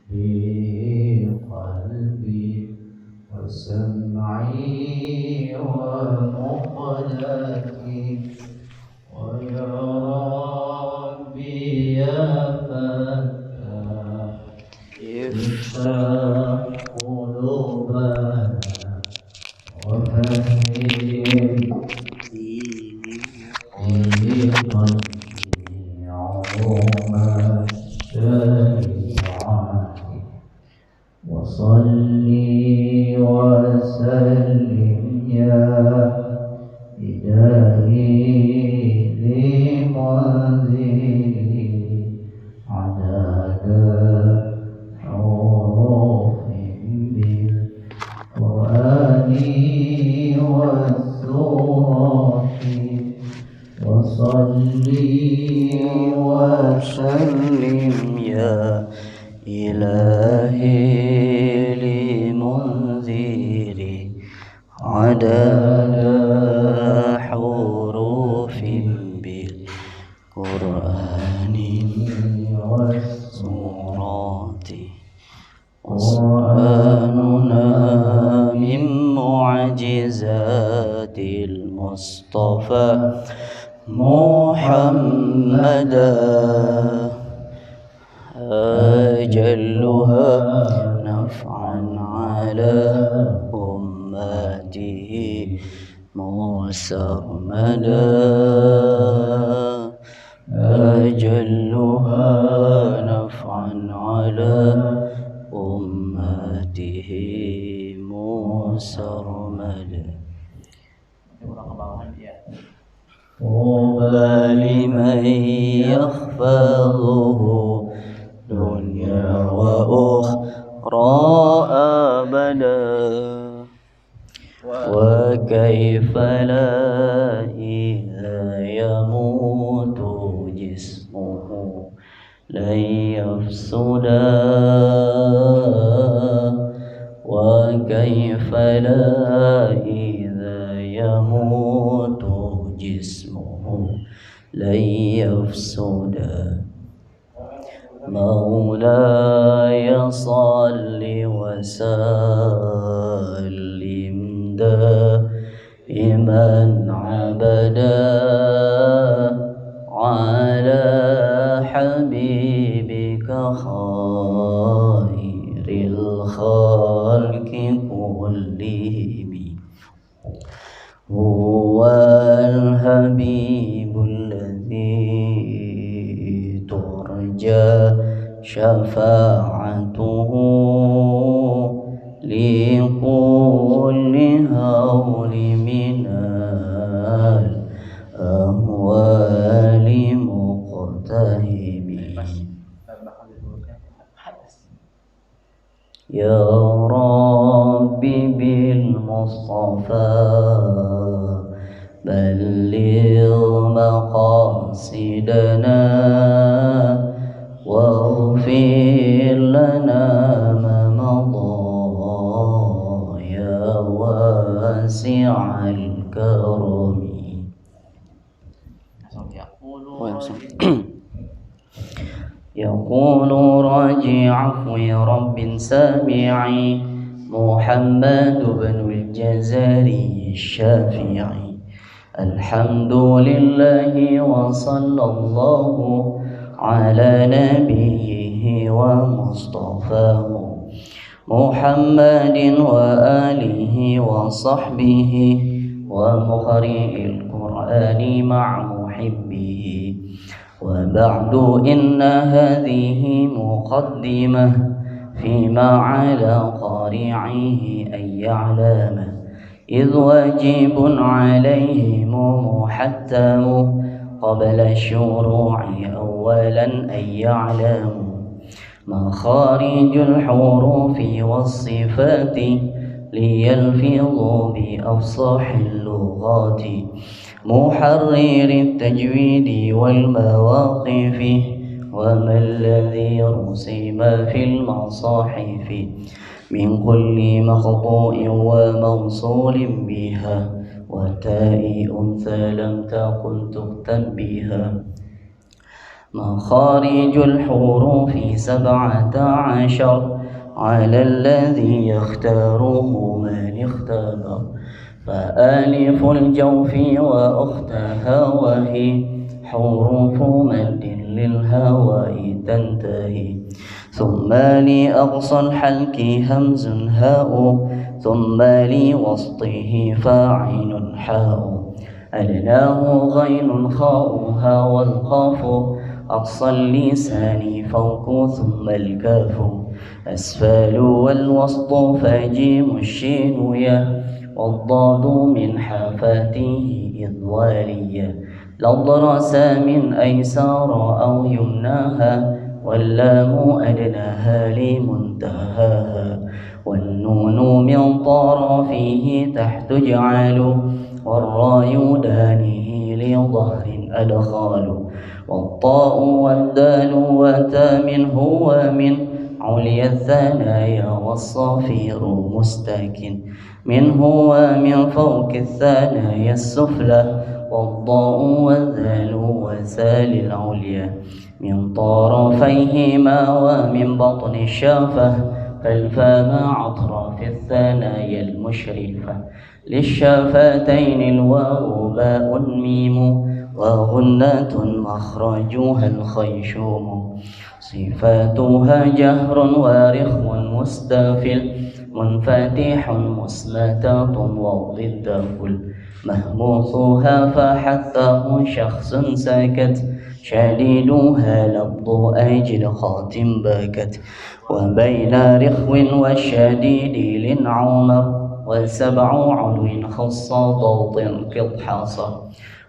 في قلبي وسمعي ومقلتي ويا ربي يا فتاح افتح قلوبنا وفهم في قلبي عظم الشريعة وصلي وسلم يا إلهي لمنزلي عدد حروف بالقرآن والسورة وصلي وسلم يا إلهي لمنذري عدد حروف بالقرآن والسورة قرآننا من معجزات المصطفى محمدا أجلها نفعا على أمته مسرمدا أجلها نفعا على أمته مسرمدا طوبى لمن يحفظه دنيا وأخرى أبدا وكيف لا إذا يموت جسمه لن يفسدا وكيف لا إذا يموت جسمه لن يفسدا مولاي صل وسلم دائما عبدا على حبيبك خير الخلق كلهم هو الحبيب الذي ترجى شفاعته لكل هول من الأهوال مقتهب يا ربي بالمصطفى بلغ مقاصدنا واغفر لنا ما مضى يا واسع الكرم يقول راجي عفو رب سامعي محمد بن الجزري الشافعي الحمد لله وصلى الله على نبيه ومصطفاه محمد وآله وصحبه ومقرئ القرآن مع محبه وبعد إن هذه مقدمة فيما على قارعه أن يعلم إذ واجب عليهم محتم قبل الشروع أولا أن يعلموا مخارج الحروف والصفات ليلفظوا بأفصح اللغات محرر التجويد والمواقف وما الذي رسم في المصاحف من كل مخطوء وموصول بها وتاء أنثى لم تكن تكتب بها مخارج الحروف 17 على الذي يختاره من اختبر، فآلف الجوف وأختها وهي حروف مد للهواء تنتهي، ثم لأقصى الحلك همز هاء، ثم لوسطه فاعل حاء، أدناه غين خاؤها والقاف، أقصى اللسان فوق ثم الكاف، أسفل والوسط فجيم الشين يا، والضاد من حافاته إذ واليا، لضرس من أيسار أو يمناها، واللام أدناها لمنتهاها، والنون من طرفه تحت جعل، والراء دانه لظهر أدخال، والطاء والدال وتا منه ومن عليا الثنايا، والصفير مستكن منه ومن فوق الثنايا السفلى، والضاء والذال وسال العليا من طرفيهما ومن بطن الشافة، فالفاء مع أطراف الثنايا المشرفة، للشفتين الواو باء ميم، وغنة مخرجها الخيشوم، صفاتها جهر ورخم مستفل، منفتح مسمتة وضد كل، مهموسها فحثه شخص سكت، شديدها لفظ أجل خاتم بكت، وبين رخو والشديد لنعمر، والسبع علو خص ضوط قط حصى،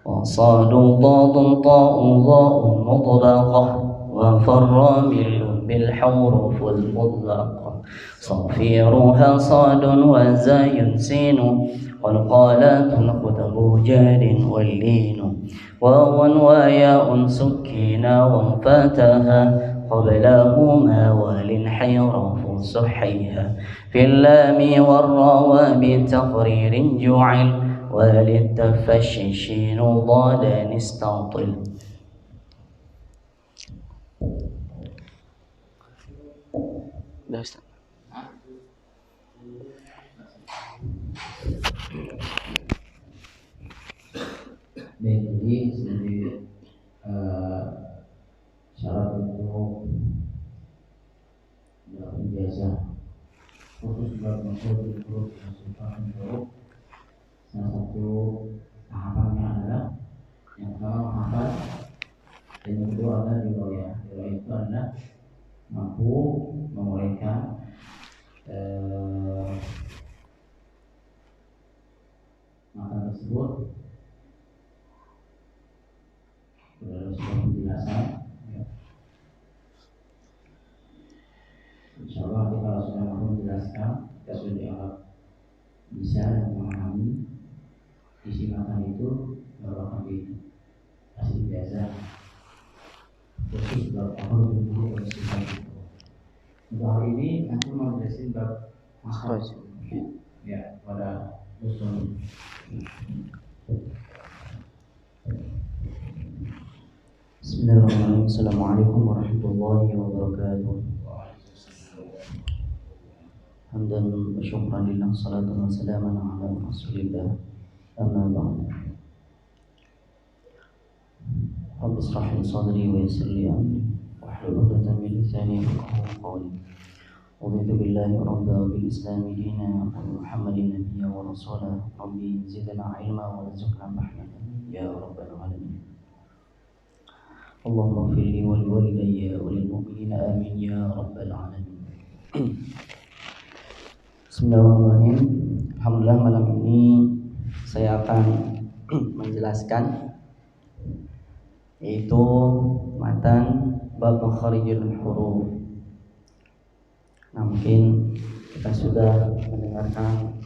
وصاد ضاد طاء ضاء مطلقة، وفر مل بالحروف المطلقة، صفيرها صاد وزاي سين، والقالات كتب جاد واللين، واو وياء سكينا وانفتها، قبلهما والانحراف سحيها، في اللام والراء بتقرير جعل، وللتفش الشين ضادا استطل. Baik, jadi sebagai syarat untuk dalam ijazah khusus bab maksud huruf dan sultan huruf, salah satu tahapannya adalah yang pertama menghafal, dan yang kedua adalah riwayat. Riwayat itu adalah mampu menguraikan matan tersebut dalam sebuah penjelasan, ya. Insyaallah kita kalau sudah mampu menjelaskan, kita sudah dianggap bisa dan memahami isi matan itu, baru akan dikasih biasa khusus bab apa dulu dan sebagainya. Untuk hari ini nanti mau jelasin bab makhraj, ya, pada usul. Bismillahirrahmanirrahim. Assalamualaikum warahmatullahi wabarakatuh. Hamdan wa syukran lillah, salatan wa salaman ala rasulillah, amma ba'd. Rabbi ishrah li sadri wa yassir li amri, wahlul 'uqdatam min lisani yafqahu qawli. Raditu billahi rabba wa bil islami dina, wa bi Muhammadin nabiyya wa rasula. Rabbi zidna ilma wa rizqna fahma, ya rabbal alamin. Allahumma ighfir li wa li walidayya wa lil mu'minina amin ya rabbal alamin. Bismillahirrahmanirrahim. Alhamdulillah, malam ini saya akan menjelaskan yaitu matan bab makharijul huruf. Nah, mungkin kita sudah mendengarkan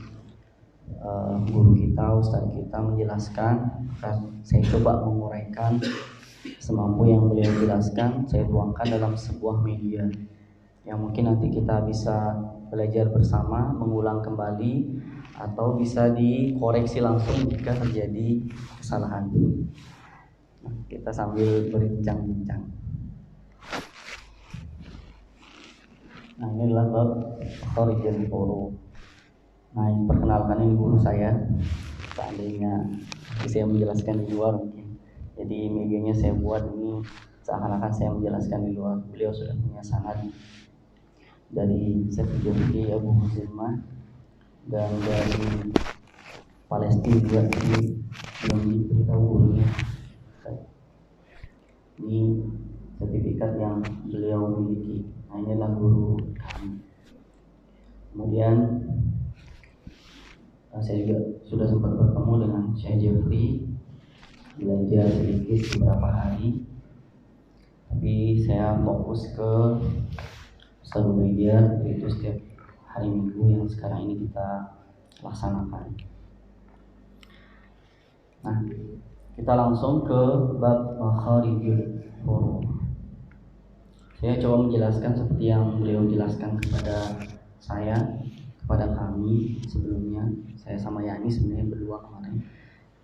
guru kita, ustaz kita menjelaskan, maka saya coba menguraikan semampu yang beliau jelaskan, saya tuangkan dalam sebuah media yang mungkin nanti kita bisa belajar bersama, mengulang kembali, atau bisa dikoreksi langsung jika terjadi kesalahan. Nah, kita sambil berbincang-bincang. Nah, ini adalah bab makharijul huruf. Nah, yang perkenalkan ini guru saya. Seandainya saya menjelaskan di luar mungkin. Jadi medianya saya buat ini seakan-akan saya menjelaskan di luar. Beliau sudah punya sanad dari Sefijoti Abu Huzimah dan dari Palestina juga, ini belum diberitahu gurunya. Ini sertifikat yang beliau miliki. Nah, ini adalah guru kami. Kemudian saya juga sudah sempat bertemu dengan Syekh Jeffrey, belajar sedikit beberapa hari. Tapi saya fokus ke Ustaz Ubaidiyah, yaitu setiap hari Minggu yang sekarang ini kita laksanakan. Nah, kita langsung ke bab makharijul huruf. Saya coba menjelaskan seperti yang beliau jelaskan kepada saya, kepada kami sebelumnya. Saya sama Yani sebenarnya berdua kemarin.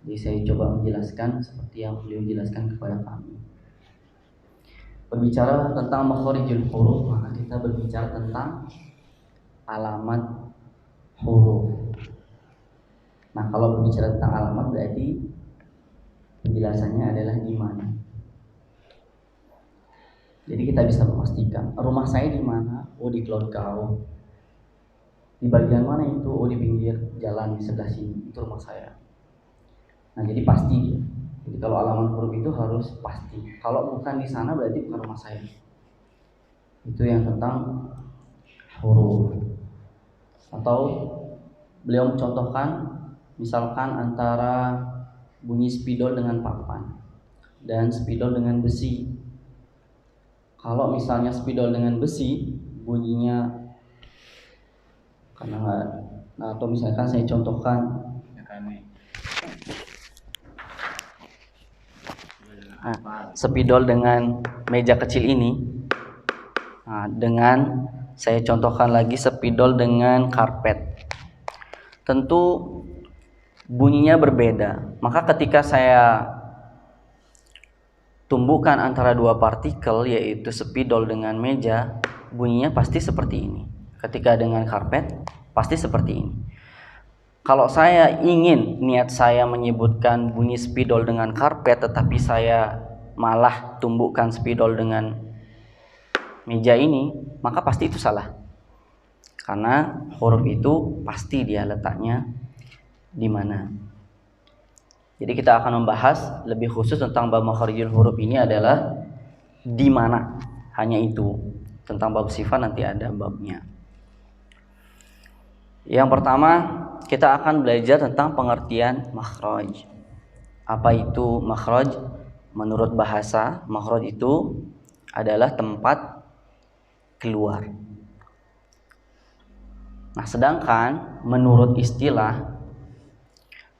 Jadi saya coba menjelaskan seperti yang beliau jelaskan kepada kami. Berbicara tentang makharijul huruf, maka kita berbicara tentang alamat huruf. Nah, kalau berbicara tentang alamat berarti penjelasannya adalah di mana. Jadi kita bisa memastikan rumah saya di mana? Oh, di Klodkau. Di bagian mana itu? Oh, di pinggir jalan di sebelah sini. Itu rumah saya. Nah, jadi pasti dia. Jadi kalau alamat huruf itu harus pasti. Kalau bukan di sana berarti bukan rumah saya. Itu yang tentang huruf. Atau beliau mencontohkan misalkan antara bunyi spidol dengan papan dan spidol dengan besi. Kalau misalnya spidol dengan besi bunyinya karena nggak, atau misalkan saya contohkan spidol dengan meja kecil ini, dengan saya contohkan lagi spidol dengan karpet, tentu bunyinya berbeda. Maka ketika saya tumbuhkan antara dua partikel, yaitu spidol dengan meja, bunyinya pasti seperti ini. Ketika dengan karpet pasti seperti ini. Kalau saya ingin, niat saya menyebutkan bunyi spidol dengan karpet, tetapi saya malah tumbuhkan spidol dengan meja ini, maka pasti itu salah. Karena huruf itu pasti dia letaknya di mana. Jadi kita akan membahas lebih khusus tentang bab makharijul huruf ini adalah di mana. Hanya itu. Tentang bab sifat nanti ada babnya. Yang pertama, kita akan belajar tentang pengertian makhraj. Apa itu makhraj? Menurut bahasa, makhraj itu adalah tempat keluar. Nah, sedangkan menurut istilah,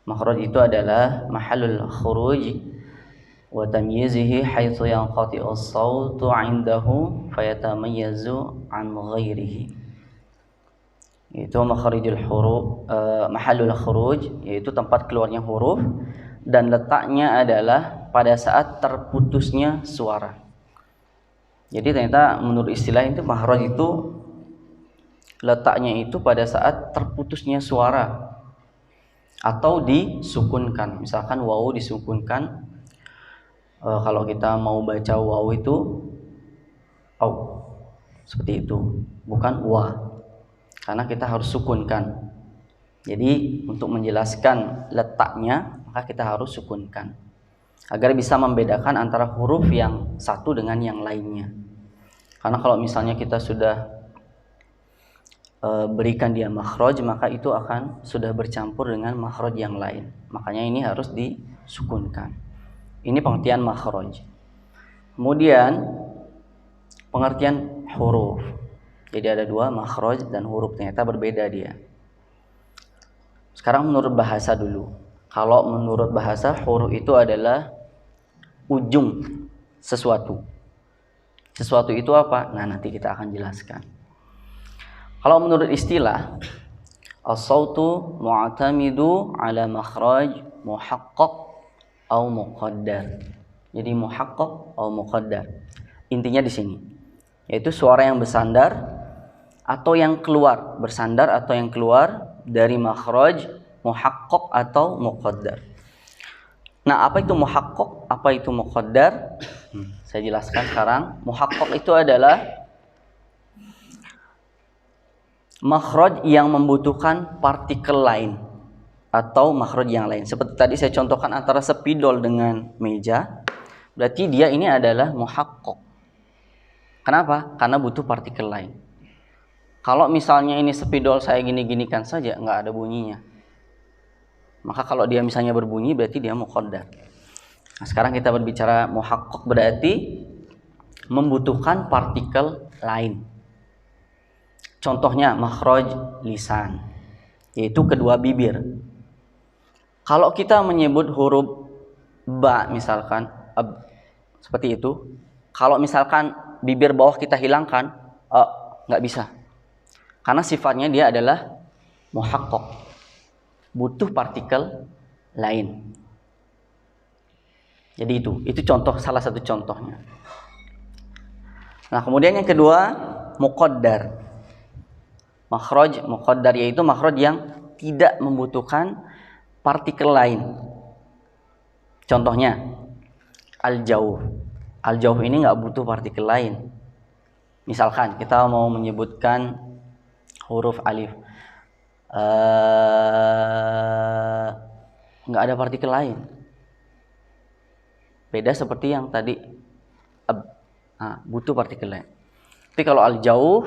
makhraj itu adalah mahallul khuruj wa tamyizihi haitsu yanqati'u as-sautu 'indahu fayatamayyazu 'an ghairihi. Itu makharijul huruf, mahallul khuruj, yaitu tempat keluarnya huruf, dan letaknya adalah pada saat terputusnya suara. Jadi ternyata menurut istilah itu makhraj itu letaknya itu pada saat terputusnya suara atau disukunkan. Misalkan wawu disukunkan, kalau kita mau baca wawu itu au, seperti itu, bukan wa, karena kita harus sukunkan. Jadi untuk menjelaskan letaknya, maka kita harus sukunkan agar bisa membedakan antara huruf yang satu dengan yang lainnya. Karena kalau misalnya kita sudah berikan dia makhraj, maka itu akan sudah bercampur dengan makhraj yang lain. Makanya ini harus disukunkan. Ini pengertian makhraj. Kemudian pengertian huruf. Jadi ada dua, makhraj dan huruf, ternyata berbeda dia. Sekarang menurut bahasa dulu. Kalau menurut bahasa, huruf itu adalah ujung sesuatu. Sesuatu itu apa? Nah, nanti kita akan jelaskan. Kalau menurut istilah, as-sautu mu'tamidu ala makhraj muhaqqaq atau muqaddar. Jadi muhaqqaq atau muqaddar. Intinya di sini, yaitu suara yang bersandar atau yang keluar, bersandar atau yang keluar dari makhraj muhaqqaq atau muqaddar. Nah, apa itu muhaqqaq? Apa itu muqaddar? Saya jelaskan sekarang. Muhaqqaq itu adalah makhraj yang membutuhkan partikel lain atau makhraj yang lain. Seperti tadi saya contohkan antara spidol dengan meja, berarti dia ini adalah muhaqqaq. Kenapa? Karena butuh partikel lain. Kalau misalnya ini spidol saya gini-ginikan saja, nggak ada bunyinya. Maka kalau dia misalnya berbunyi, berarti dia muqaddar. Nah, sekarang kita berbicara muhaqqaq, berarti membutuhkan partikel lain. Contohnya makhraj lisan, yaitu kedua bibir. Kalau kita menyebut huruf ba misalkan seperti itu, kalau misalkan bibir bawah kita hilangkan, nggak bisa. Karena sifatnya dia adalah muhaqqaq, butuh partikel lain. Jadi itu contoh, salah satu contohnya. Nah, kemudian yang kedua, muqaddar. Makhraj muqaddar yaitu makhraj yang tidak membutuhkan partikel lain. Contohnya al-jauh. Al-jauh ini nggak butuh partikel lain. Misalkan kita mau menyebutkan huruf alif, nggak ada partikel lain. Beda seperti yang tadi, butuh partikel lain. Tapi kalau al-jauh,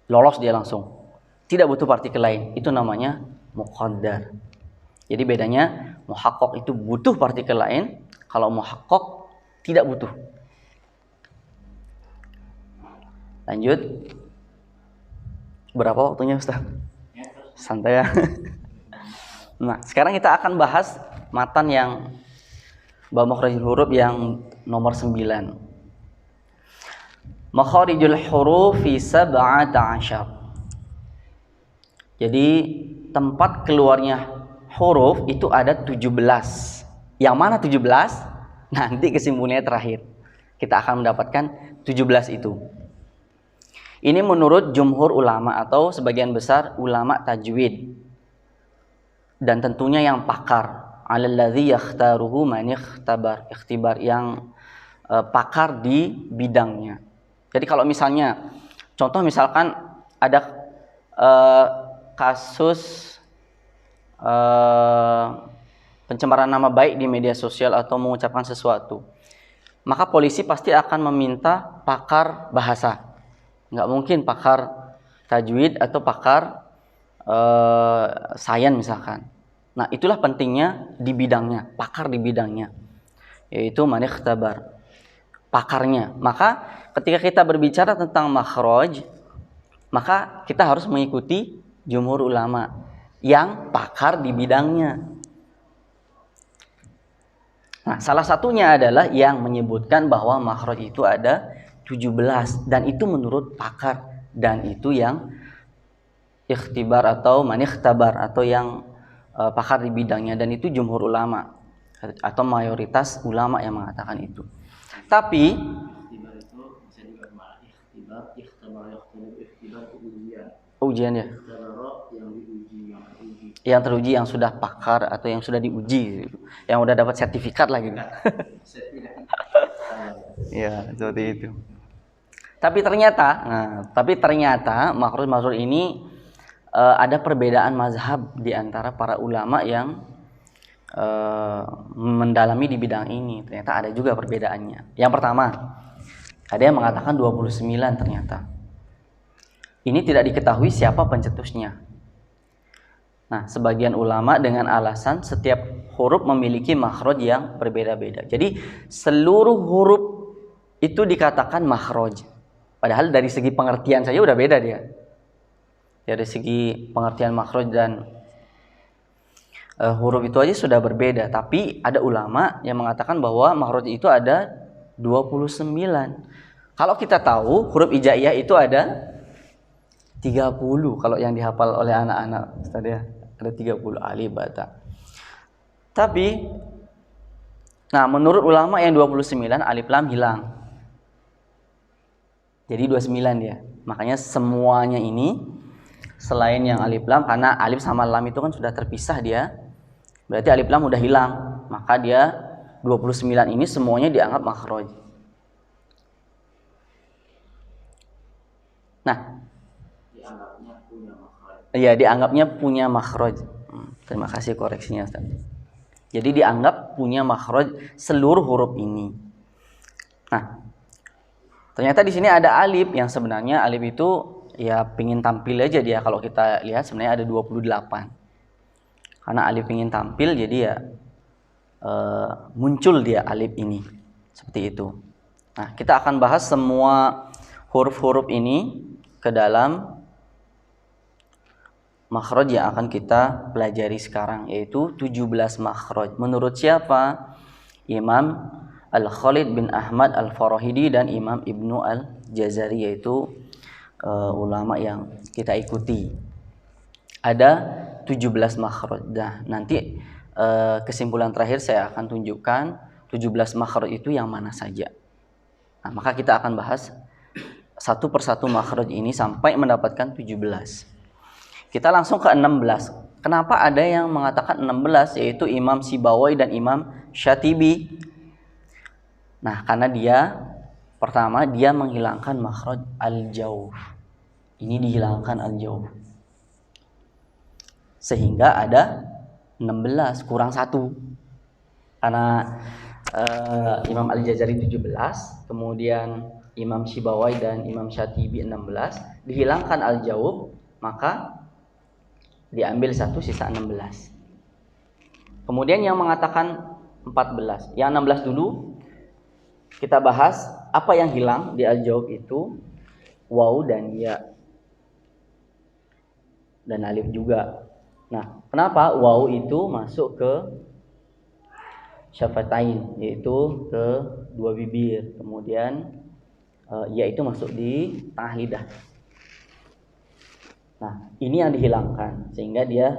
lolos dia langsung, tidak butuh partikel lain, itu namanya muqaddar. Jadi bedanya muhaqqaq itu butuh partikel lain, kalau muhaqqaq tidak butuh. Lanjut. Berapa waktunya Ustaz? Santai ya. Nah, sekarang kita akan bahas matan yang bab makharijul huruf yang nomor 9. Makharijul huruf fi 17. Jadi tempat keluarnya huruf itu ada 17. Yang mana 17? Nanti kesimpulannya terakhir. Kita akan mendapatkan 17 itu. Ini menurut jumhur ulama atau sebagian besar ulama tajwid. Dan tentunya yang pakar. Alalladzi yakhtaruhu man ikhtabar. Ikhtibar yang pakar di bidangnya. Jadi kalau misalnya, contoh misalkan ada kasus pencemaran nama baik di media sosial atau mengucapkan sesuatu, maka polisi pasti akan meminta pakar bahasa. Nggak mungkin pakar tajwid atau pakar sains misalkan. Nah, itulah pentingnya di bidangnya, pakar di bidangnya, yaitu man ikhtabar, pakarnya. Maka ketika kita berbicara tentang makhraj, maka kita harus mengikuti jumhur ulama yang pakar di bidangnya. Nah, salah satunya adalah yang menyebutkan bahwa makhraj itu ada 17 dan itu menurut pakar, dan itu yang ikhtibar atau man ikhtabar atau yang pakar di bidangnya, dan itu jumhur ulama atau mayoritas ulama yang mengatakan itu. Tapi ujian ya, yang teruji, yang sudah pakar atau yang sudah diuji, yang udah dapat sertifikat lagi. Ya, seperti itu. Tapi ternyata makhraj ini ada perbedaan mazhab di antara para ulama yang mendalami di bidang ini. Ternyata ada juga perbedaannya. Yang pertama, ada yang mengatakan 29 ternyata. Ini tidak diketahui siapa pencetusnya. Nah, sebagian ulama dengan alasan setiap huruf memiliki makhraj yang berbeda-beda. Jadi seluruh huruf itu dikatakan makhraj. Padahal dari segi pengertian saja udah beda dia. Dari segi pengertian makhraj dan huruf itu aja sudah berbeda. Tapi ada ulama yang mengatakan bahwa makhraj itu ada 29. Kalau kita tahu huruf hijaiyah itu ada 30 kalau yang dihafal oleh anak-anak tadi ya, ada 30 alif bata. Tapi nah, menurut ulama yang 29 alif lam hilang. Jadi 29 dia. Makanya semuanya ini selain yang alif lam, karena alif sama lam itu kan sudah terpisah dia. Berarti alif lam udah hilang. Maka dia 29 ini semuanya dianggap makhraj. Nah, dianggapnya punya makhraj. Terima kasih koreksinya, Ustaz. Jadi dianggap punya makhraj seluruh huruf ini. Nah, ternyata di sini ada alif yang sebenarnya alif itu ya pingin tampil aja dia. Kalau kita lihat sebenarnya ada 28. Karena alif pingin tampil jadi ya muncul dia alif ini. Seperti itu. Nah, kita akan bahas semua huruf-huruf ini ke dalam makhraj yang akan kita pelajari sekarang, yaitu 17 makhraj. Menurut siapa? Imam Al-Khalid bin Ahmad Al-Farahidi dan Imam Ibnu Al-Jazari, yaitu ulama yang kita ikuti. Ada 17 makhraj. Nah, nanti kesimpulan terakhir saya akan tunjukkan 17 makhraj itu yang mana saja. Nah, maka kita akan bahas satu persatu makhraj ini sampai mendapatkan 17. Kita langsung ke 16. Kenapa ada yang mengatakan 16, yaitu Imam Sibawai dan Imam Syatibi? Nah, karena dia pertama dia menghilangkan makhraj al-jawf. Ini dihilangkan al-jawf. Sehingga ada 16 kurang 1. Karena Imam Al-Jazari 17, kemudian Imam Sibawai dan Imam Syatibi 16, dihilangkan al-jawf, maka diambil 1 sisa 16. Kemudian yang mengatakan 14. Yang 16 dulu kita bahas apa yang hilang di al-jawf itu, waw dan ya. Dan alif juga. Nah, kenapa waw itu masuk ke syafatain, yaitu ke dua bibir. Kemudian ya itu masuk di tengah lidah. Nah, ini yang dihilangkan sehingga dia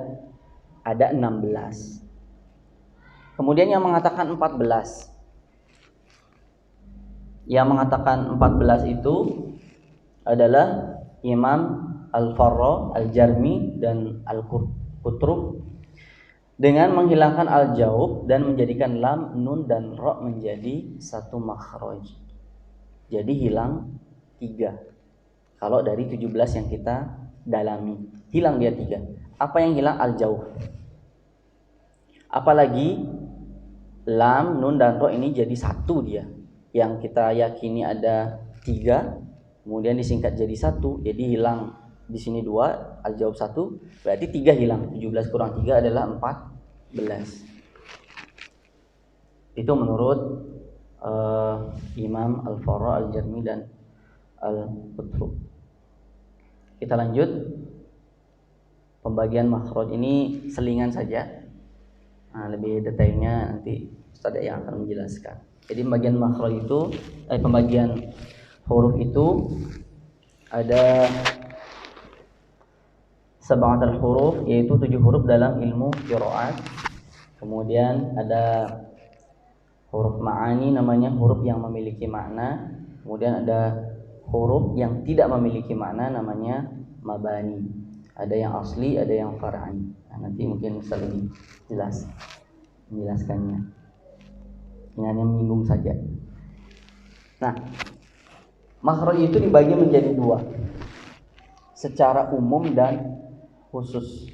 ada 16. Kemudian yang mengatakan 14. Yang mengatakan 14 itu adalah Imam Al-Farra, Al-Jarmi dan Al-Qutrub dengan menghilangkan al-jawf dan menjadikan lam, nun dan ra menjadi satu makhraj. Jadi hilang 3. Kalau dari 17 yang kita dalami, hilang dia 3. Apa yang hilang? Al-jawf. Apalagi lam, nun dan ra ini jadi 1 dia. Yang kita yakini ada 3, kemudian disingkat jadi 1, jadi hilang di sini 2, al-jawf 1, berarti 3 hilang. 17 kurang 3 adalah 14. Itu menurut Imam Al-Farra, Al-Jarmi dan Al-Qutrub. Kita lanjut. Pembagian makhraj ini selingan saja. Nah, lebih detailnya nanti Ustaz yang akan menjelaskan. Jadi pembagian makhraj itu pembagian huruf itu ada sab'atul huruf, yaitu 7 huruf dalam ilmu qiraat. Kemudian ada huruf ma'ani, namanya huruf yang memiliki makna. Kemudian ada huruf yang tidak memiliki makna, namanya mabani. Ada yang asli, ada yang far'i. Nah, nanti mungkin bisa lebih jelas menjelaskannya. Ini hanya menyinggung saja. Nah, makhraj itu dibagi menjadi 2. Secara umum dan khusus.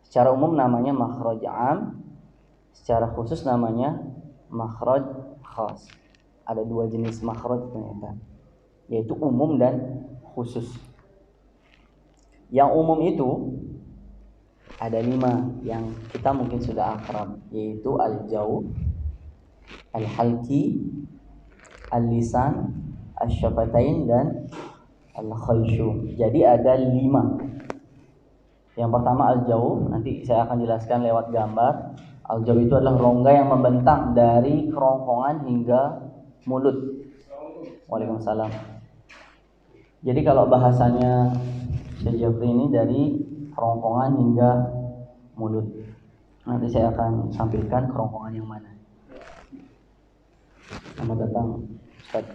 Secara umum namanya makhraj 'am, secara khusus namanya makhraj khas. Ada 2 jenis makhraj ternyata, yaitu umum dan khusus. Yang umum itu ada 5 yang kita mungkin sudah akrab, yaitu al-jawf, al-halki, al-lisan, asy-syafatain dan al-khayshum. Jadi ada 5. Yang pertama al-jawf, nanti saya akan jelaskan lewat gambar. Al-jawf itu adalah rongga yang membentang dari kerongkongan hingga mulut. Waalaikumsalam. Jadi kalau bahasanya Syekh Jafri ini dari kerongkongan hingga mulut. Nanti saya akan sampaikan kerongkongan yang mana. Selamat datang Ustaz.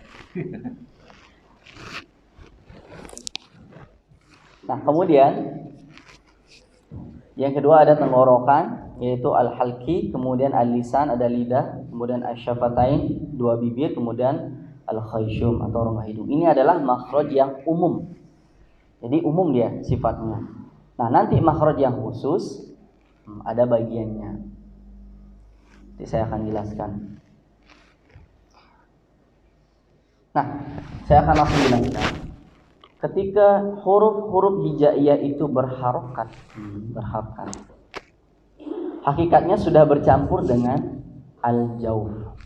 Nah, kemudian yang kedua ada tenggorokan, yaitu al-halqi, kemudian al-lisan, ada lidah, kemudian asy-syafatain, dua bibir, kemudian al-khayshum atau rongga hidung. Ini adalah makhraj yang umum. Jadi umum dia sifatnya. Nah, nanti makhraj yang khusus ada bagiannya. Nanti saya akan jelaskan. Nah, saya akan langsung jelaskan. Ketika huruf-huruf hijaiyah itu berharokat, hakikatnya sudah bercampur dengan al-jawf.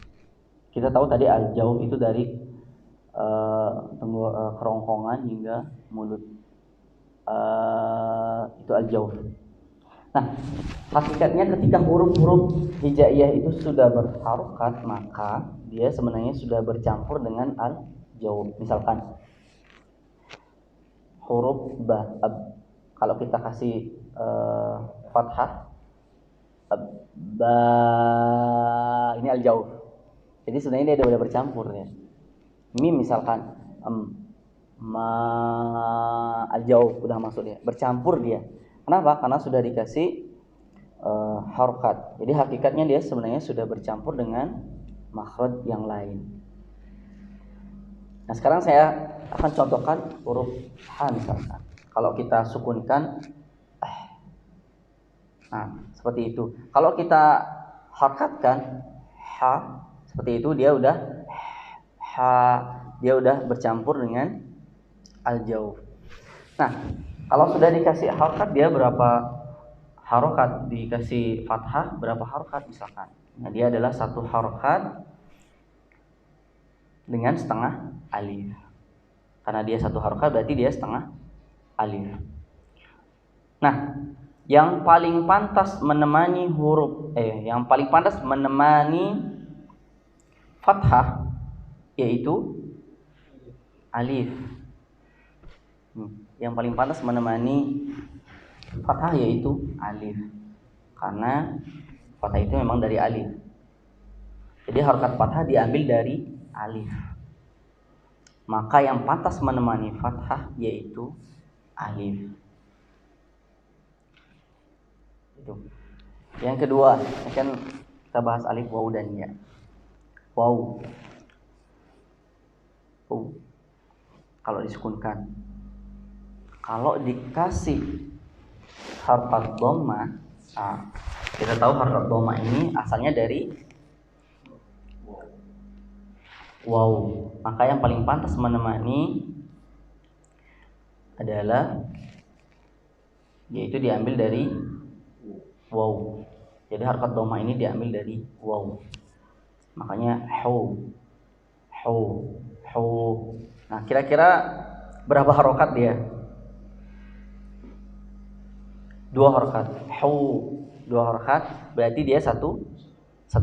Kita tahu tadi al-jawf itu dari kerongkongan hingga mulut. Itu al-jawf. Nah, hakikatnya ketika huruf-huruf hijaiyah itu sudah berharokat, maka dia sebenarnya sudah bercampur dengan al-jawf. Misalkan huruf ba, kalau kita kasih fathah, ba, ini al-jawf. Jadi sebenarnya dia udah bercampur ya. Mim misalkan ma, al-jawf udah masuk dia, bercampur dia. Kenapa? Karena sudah dikasih harokat. Jadi hakikatnya dia sebenarnya sudah bercampur dengan makhraj yang lain. Nah, sekarang saya akan contohkan huruf ha misalkan. Kalau kita sukunkan nah, seperti itu. Kalau kita harokatkan ha seperti itu, dia udah bercampur dengan al-jawf. Nah, kalau sudah dikasih harokat, dia berapa harokat? Dikasih fathah berapa harokat misalkan? Nah, dia adalah satu harokat dengan setengah alif. Karena dia satu harokat berarti dia setengah alif. Nah, yang paling pantas menemani fathah yaitu alif. Yang paling pantas menemani fathah yaitu alif. Karena fathah itu memang dari alif. Jadi harokat fathah diambil dari alif. Maka yang pantas menemani fathah yaitu alif. Itu. Yang kedua, akan kita bahas alif, waw dan ya. Waw. Kalau disukunkan. Kalau dikasih harokat dhamma, kita tahu harokat dhamma ini asalnya dari waw. Maka yang paling pantas menemani adalah yaitu diambil dari waw. Jadi harokat dhamma ini diambil dari waw. Makanya hu. Nah, kira-kira berapa harokat dia? 2 harokat. Hu, 2 harokat, berarti dia satu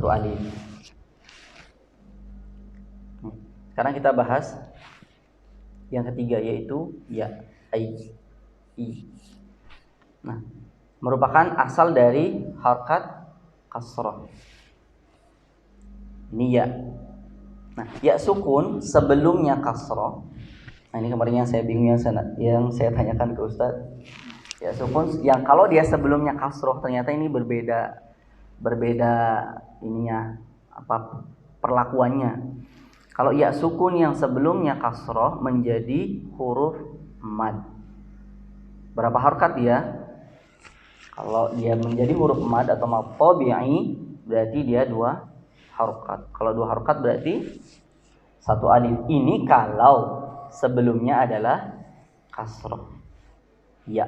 alif. Sekarang kita bahas yang ketiga yaitu ya, i. Nah, merupakan asal dari harokat kasrah. Ini ya. Nah, ya sukun sebelumnya kasrah. Nah, ini kemarin yang saya bingung yang saya tanyakan ke Ustaz. Ya sukun yang kalau dia sebelumnya kasrah ternyata ini berbeda ininya perlakuannya. Kalau ya sukun yang sebelumnya kasrah menjadi huruf mad. Berapa harokat dia? Kalau dia menjadi huruf mad atau mad tabi'i berarti dia 2 harokat. Kalau 2 harokat berarti 1 alif. Ini kalau sebelumnya adalah kasrah. Ya.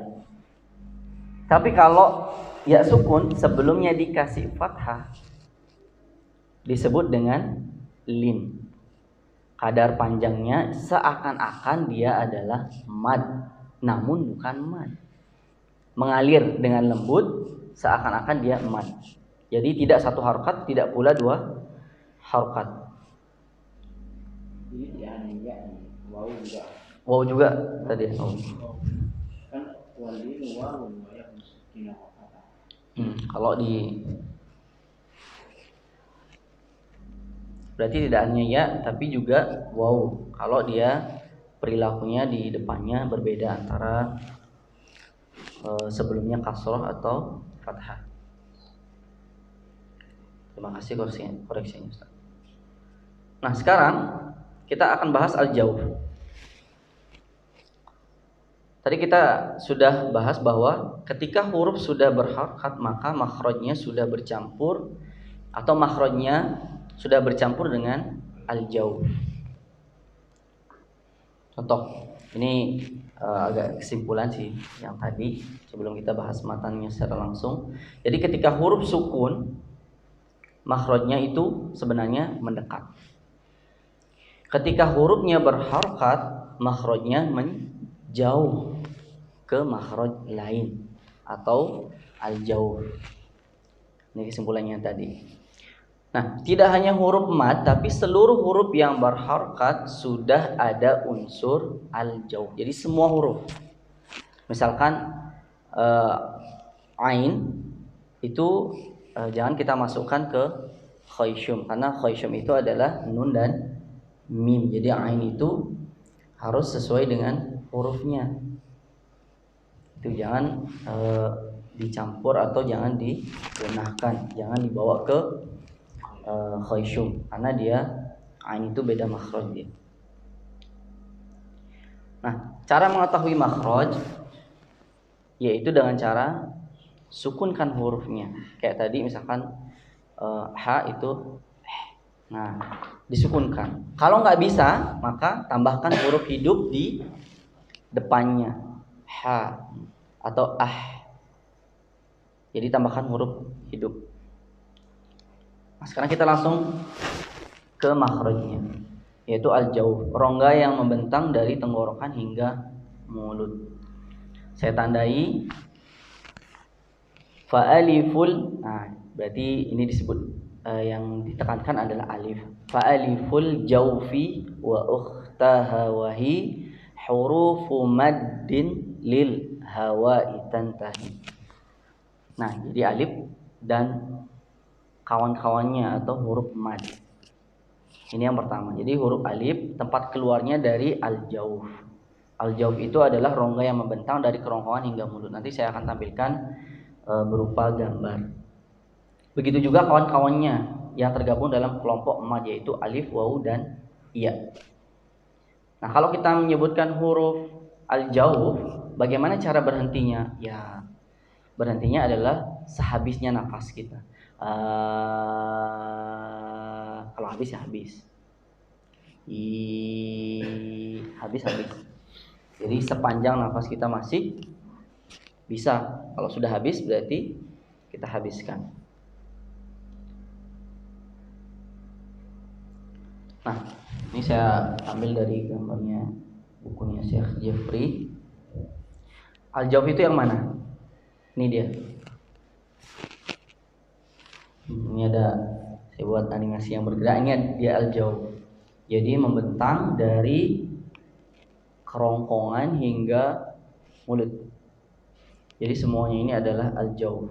Tapi kalau ya sukun sebelumnya dikasih fathah disebut dengan lin. Kadar panjangnya seakan-akan dia adalah mad, namun bukan mad. Mengalir dengan lembut seakan-akan dia mad. Jadi tidak 1 harokat, tidak pula 2 harokat. Ini ya, Waw juga tadi. Kan walin waw yang kalau di berarti tidak hanya ya tapi juga waw. Kalau dia perilakunya di depannya berbeda antara sebelumnya kasroh atau fathah. Terima kasih koreksinya Ustaz. Nah, sekarang kita akan bahas al-jawf. Tadi kita sudah bahas bahwa ketika huruf sudah berharokat maka makhrajnya sudah bercampur atau makhrajnya sudah bercampur dengan al-jawf. Contoh, ini agak kesimpulan sih yang tadi sebelum kita bahas matannya secara langsung. Jadi ketika huruf sukun, makhrajnya itu sebenarnya mendekat. Ketika hurufnya berharokat, makhrajnya menjauh ke makhraj lain atau al-jawf. Ini kesimpulannya tadi. Nah, tidak hanya huruf mad, tapi seluruh huruf yang berharokat sudah ada unsur al-jawf. Jadi semua huruf. Misalkan ain itu jangan kita masukkan ke khayshum, karena khayshum itu adalah nun dan mim. Jadi ain itu harus sesuai dengan hurufnya. Itu jangan dicampur atau jangan dipunahkan, jangan dibawa ke khayshum, karena dia ain itu beda makhraj dia. Nah, cara mengetahui makhraj yaitu dengan cara sukunkan hurufnya. Kayak tadi misalkan ha itu nah disukunkan. Kalau nggak bisa, maka tambahkan huruf hidup di depannya, ha atau Jadi tambahkan huruf hidup. Nah, sekarang kita langsung ke makhrajnya, yaitu al-jawf, rongga yang membentang dari tenggorokan hingga mulut. Saya tandai fa'aliful. Nah, berarti ini disebut yang ditekankan adalah alif. Fa'aliful jawfi wa ukhtaha wa hi hurufu maddin lil hawa'i tantahi. Nah, jadi alif dan kawan-kawannya atau huruf mad. Ini yang pertama. Jadi huruf alif tempat keluarnya dari al-jawf. Al-jawf itu adalah rongga yang membentang dari kerongkongan hingga mulut. Nanti saya akan tampilkan berupa gambar. Begitu juga kawan-kawannya yang tergabung dalam kelompok mad, yaitu alif, waw, dan ya. Nah, kalau kita menyebutkan huruf al-jawf, bagaimana cara berhentinya? Ya, berhentinya adalah sehabisnya nafas kita. Kalau habis ya habis. Habis. Jadi sepanjang nafas kita masih bisa. Kalau sudah habis berarti kita habiskan. Nah, ini saya ambil dari gambarnya bukunya Syekh Jeffrey. Al-jawf itu yang mana? Ini dia. Ini ada, saya buat animasi yang bergerak. Ini dia al-jawf. Jadi membentang dari kerongkongan hingga mulut. Jadi semuanya ini adalah al-jawf.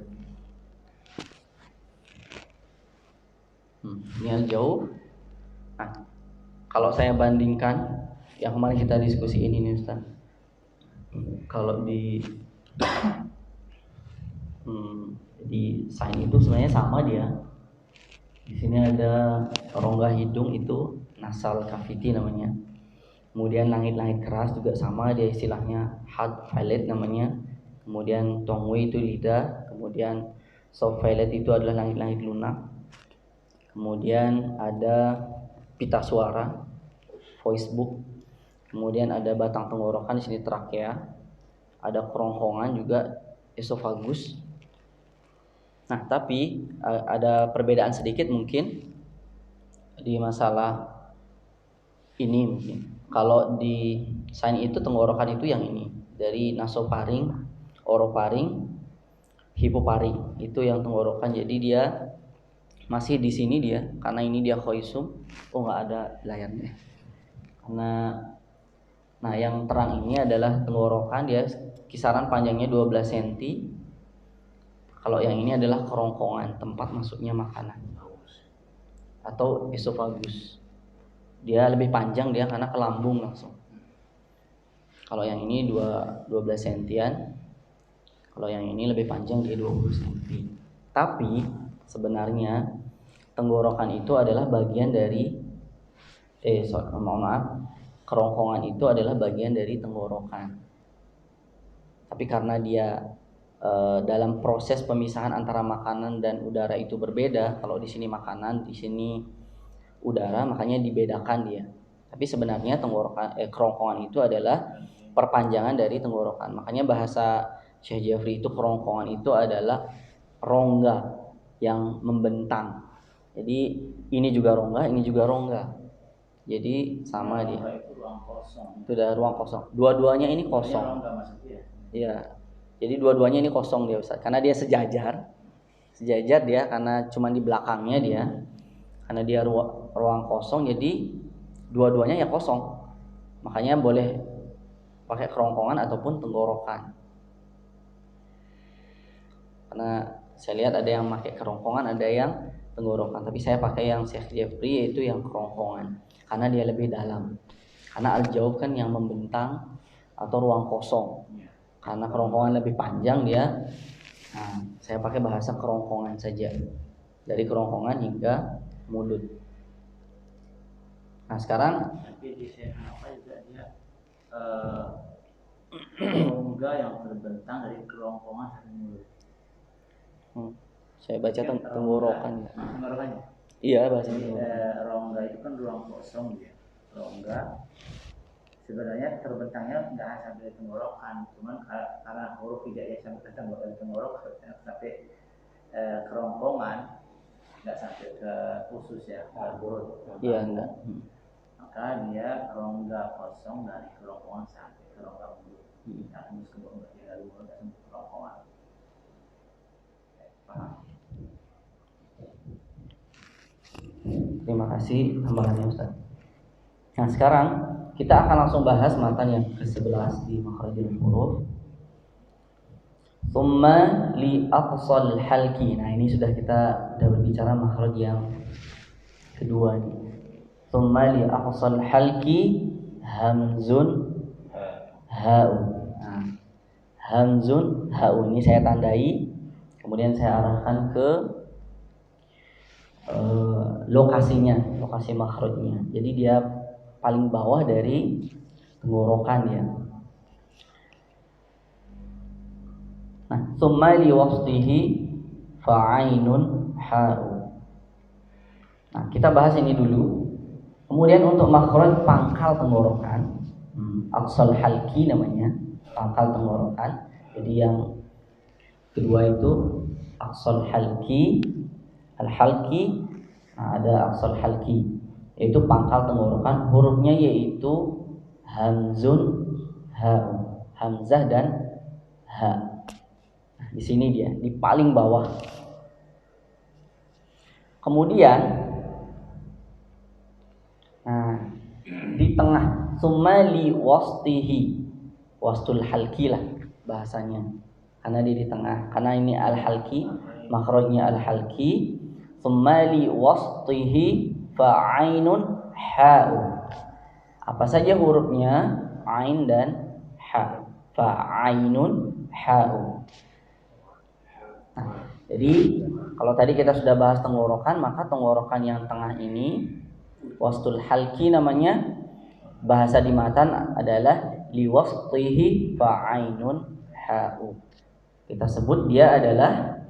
Ini al-jawf. Nah, kalau saya bandingkan yang kemarin kita diskusi ini nih Ustaz. Kalau di sign itu sebenarnya sama dia. Di sini ada rongga hidung itu nasal cavity namanya. Kemudian langit-langit keras juga sama, dia istilahnya hard violet namanya. Kemudian tongwei itu lidah. Kemudian soft violet itu adalah langit-langit lunak. Kemudian ada pita suara, voice book. Kemudian ada batang tenggorokan, di sini trakea. Ada kerongkongan juga, esophagus. Nah, tapi ada perbedaan sedikit mungkin di masalah ini mungkin. Kalau di sign itu tenggorokan itu yang ini, dari nasofaring, orofaring, hipofaring, itu yang tenggorokan. Jadi dia masih di sini dia, karena ini dia khoisum. Oh, nggak ada layarnya. Karena nah yang terang ini adalah tenggorokan, dia kisaran panjangnya 12 cm. Kalau yang ini adalah kerongkongan, tempat masuknya makanan, atau esophagus. Dia lebih panjang dia karena ke lambung langsung. Kalau yang ini 12 cm. Kalau yang ini lebih panjang, dia 20 cm. Tapi sebenarnya tenggorokan itu adalah bagian dari kerongkongan itu adalah bagian dari tenggorokan. Tapi karena dia dalam proses pemisahan antara makanan dan udara itu berbeda. Kalau di sini makanan, di sini udara, makanya dibedakan dia. Tapi sebenarnya kerongkongan itu adalah perpanjangan dari tenggorokan. Makanya bahasa Syekh Jafri itu kerongkongan itu adalah rongga yang membentang. Jadi ini juga rongga, ini juga rongga. Jadi sama dia. Itu ruang kosong. Itu udah ruang kosong. Dua-duanya ini kosong. Iya. Jadi dua-duanya ini kosong dia, Ustaz. Karena dia sejajar. Sejajar dia karena cuma di belakangnya dia. Karena dia ruang kosong, jadi dua-duanya ya kosong. Makanya boleh pakai kerongkongan ataupun tenggorokan. Karena saya lihat ada yang pakai kerongkongan, ada yang tenggorokan. Tapi saya pakai yang Syekh Jafri, yaitu yang kerongkongan. Karena dia lebih dalam. Karena al-jaub kan yang membentang atau ruang kosong. Karena kerongkongan lebih panjang dia. Nah, saya pakai bahasa kerongkongan saja. Dari kerongkongan hingga mulut. Nah, sekarang tapi di apa juga dia rongga yang terbentang dari kerongkongan sampai mulut. Saya baca tenggorokan. Tenggorokannya. Iya, bahasanya. Rongga itu kan ruang kosong dia. Rongga sebenarnya terbentangnya nggak sampai tenggorokan, cuman karena huruf tidak sampai ke tenggorokan, sampai kerongkongan, nggak sampai ke usus ya, ke perut. Iya, enggak. Maka dia rongga kosong dari kerongkongan sampai ke rongga mulut. Nah, terus ke bawah dari mulut sampai ke kerongkongan. Paham? Terima kasih tambahannya, Ustaz. Nah, sekarang kita akan langsung bahas matan yang ke-11 di makhrajul huruf. Tsumma li aqsal halki. Nah, ini sudah berbicara makhraj yang kedua nih. Tsumma li aqsal halki hamzun ha'u. Nah, hamzun ha'u ini saya tandai, kemudian saya arahkan ke lokasinya, lokasi makhrajnya. Jadi dia paling bawah dari tenggorokan ya. Nah, tsumma li wasdihi fa'ainun ha'u. Nah, kita bahas ini dulu. Kemudian untuk makhraj pangkal tenggorokan, aqsal halki namanya, pangkal tenggorokan. Jadi yang kedua itu aqsal halki, al-halki. Nah, ada aqsal halki, yaitu pangkal tenggorokan. Hurufnya yaitu hamzun ha'u, hamzah dan ha. Nah, di sini dia di paling bawah. Kemudian di tengah, sumali wastihi, wastul halki lah bahasanya, karena dia di tengah. Karena ini al-halki, makhrajnya al-halki. Sumali wastihi fa'ainun ha'u. Apa saja hurufnya? Ain dan ha. Fa'ainun ha'u. Nah, jadi kalau tadi kita sudah bahas tenggorokan, maka tenggorokan yang tengah ini wastul halki namanya. Bahasa di matan adalah liwastihi fa'ainun ha'u. Kita sebut dia adalah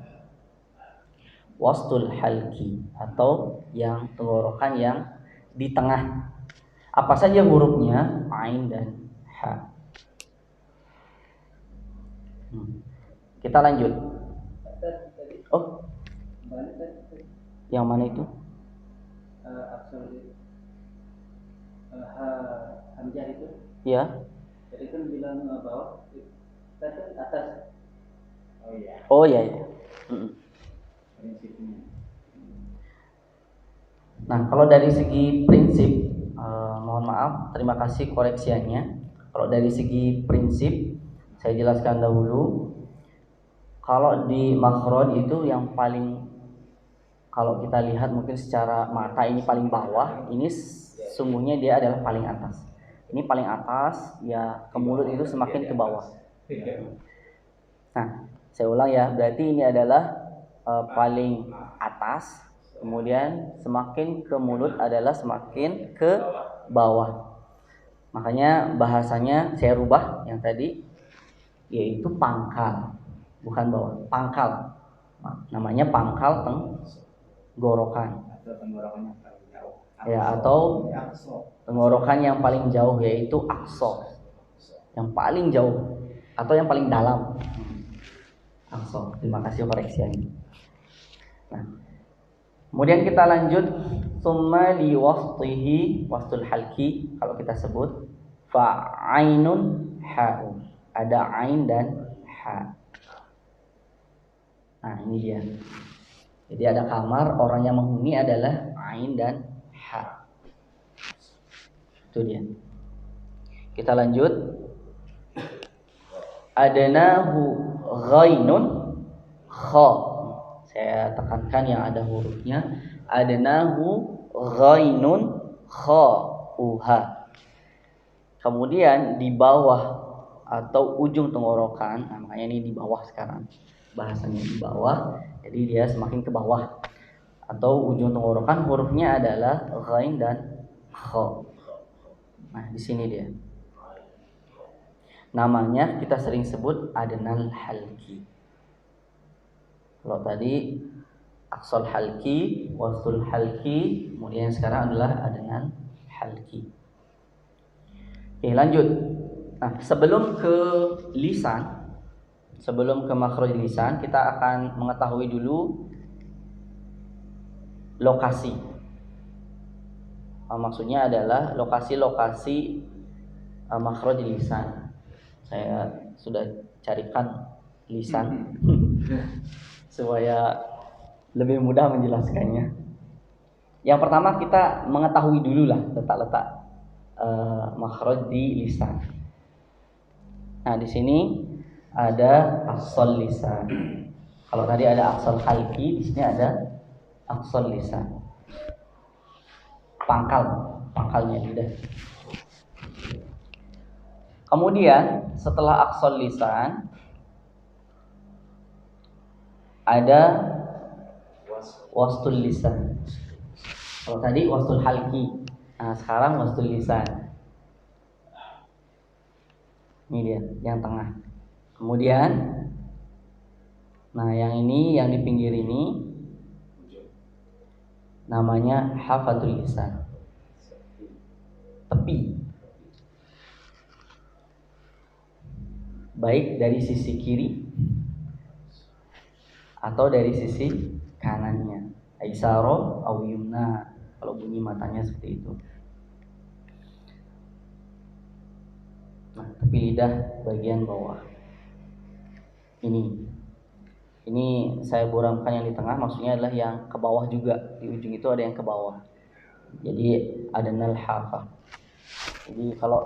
wastul halki, atau yang tenggorokan yang di tengah. Apa saja hurufnya? Ain dan ha. Kita lanjut. Oh, yang mana itu? Hamzah itu. Ya. Jadi kan bilang bawah, kita atas. Oh iya. Oh iya. Nah, kalau dari segi prinsip, mohon maaf, terima kasih koreksiannya. Kalau dari segi prinsip, saya jelaskan dahulu. Kalau di makhraj itu yang paling, kalau kita lihat mungkin secara mata ini paling bawah, ini sungguhnya dia adalah paling atas. Ini paling atas, ya ke mulut itu semakin ke bawah. Nah, Saya ulang ya, berarti ini adalah paling atas, kemudian semakin ke mulut adalah semakin ke bawah. Makanya bahasanya saya rubah yang tadi, yaitu pangkal, bukan bawah, pangkal. Namanya pangkal tenggorokan. Ya, atau tenggorokan yang paling jauh, yaitu aqsa, yang paling jauh atau yang paling dalam. Aqsa. Terima kasih koreksinya. Nah, kemudian kita lanjut, summa li wasfihi wastul halki. Kalau kita sebut fa ainun ha'u, ada ain dan ha. Nah, ini dia. Jadi ada kamar, orang yang menghuni adalah ain dan ha. Itu dia. Kita lanjut. Adnahu ghainun kha. Saya tekankan yang ada hurufnya. Adnahu ghainun kha uha. Kemudian di bawah atau ujung tenggorokan, nah makanya ini di bawah sekarang. Bahasanya di bawah, jadi dia semakin ke bawah. Atau ujung tenggorokan hurufnya adalah ghain dan kha. Nah, di sini dia. Namanya kita sering sebut adnal halki. Kalau tadi aqsal halki, wastul halki, kemudian sekarang adalah adnal halki. Oke, lanjut. Nah, sebelum ke lisan, sebelum ke makhraj lisan, kita akan mengetahui dulu lokasi. Maksudnya adalah lokasi-lokasi makhraj lisan. Saya sudah carikan lisan supaya lebih mudah menjelaskannya. Yang pertama kita mengetahui dulu lah letak-letak makhraj di lisan. Nah, di sini ada aqsal lisan. Kalau tadi ada aqsal halki, di sini ada aqsal lisan. Pangkalnya lidah. Kemudian setelah aqsal lisan ada wastul lisan. Kalau tadi wastul halki, nah sekarang wastul lisan. Ini dia yang tengah. Kemudian, nah yang ini yang di pinggir ini namanya hafatul lisan, tepi. Baik dari sisi kiri atau dari sisi kanannya. Aisaro au yumna, kalau bunyi matanya seperti itu. Nah, tepi lidah bagian bawah. Ini saya buramkan yang di tengah, maksudnya adalah yang ke bawah juga. Di ujung itu ada yang ke bawah. Jadi adnal hafa. Jadi kalau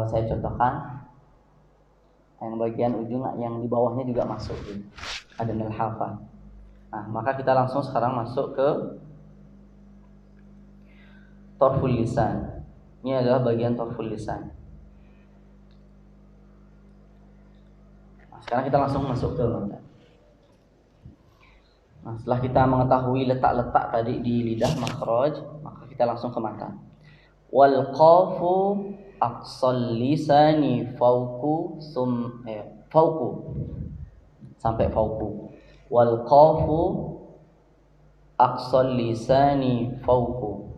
saya contohkan, yang bagian ujung yang di bawahnya juga masuk gitu. Adnal hafa. Nah, maka kita langsung sekarang masuk ke torful lisan. Ini adalah bagian torful lisan. Nah, sekarang kita langsung masuk ke mata. Nah, setelah kita mengetahui letak-letak tadi di lidah makhraj, maka kita langsung ke mata. Wal qafu aqsal lisani fauqu sampai fauqu. Wal qafu aqsal lisani fauqu.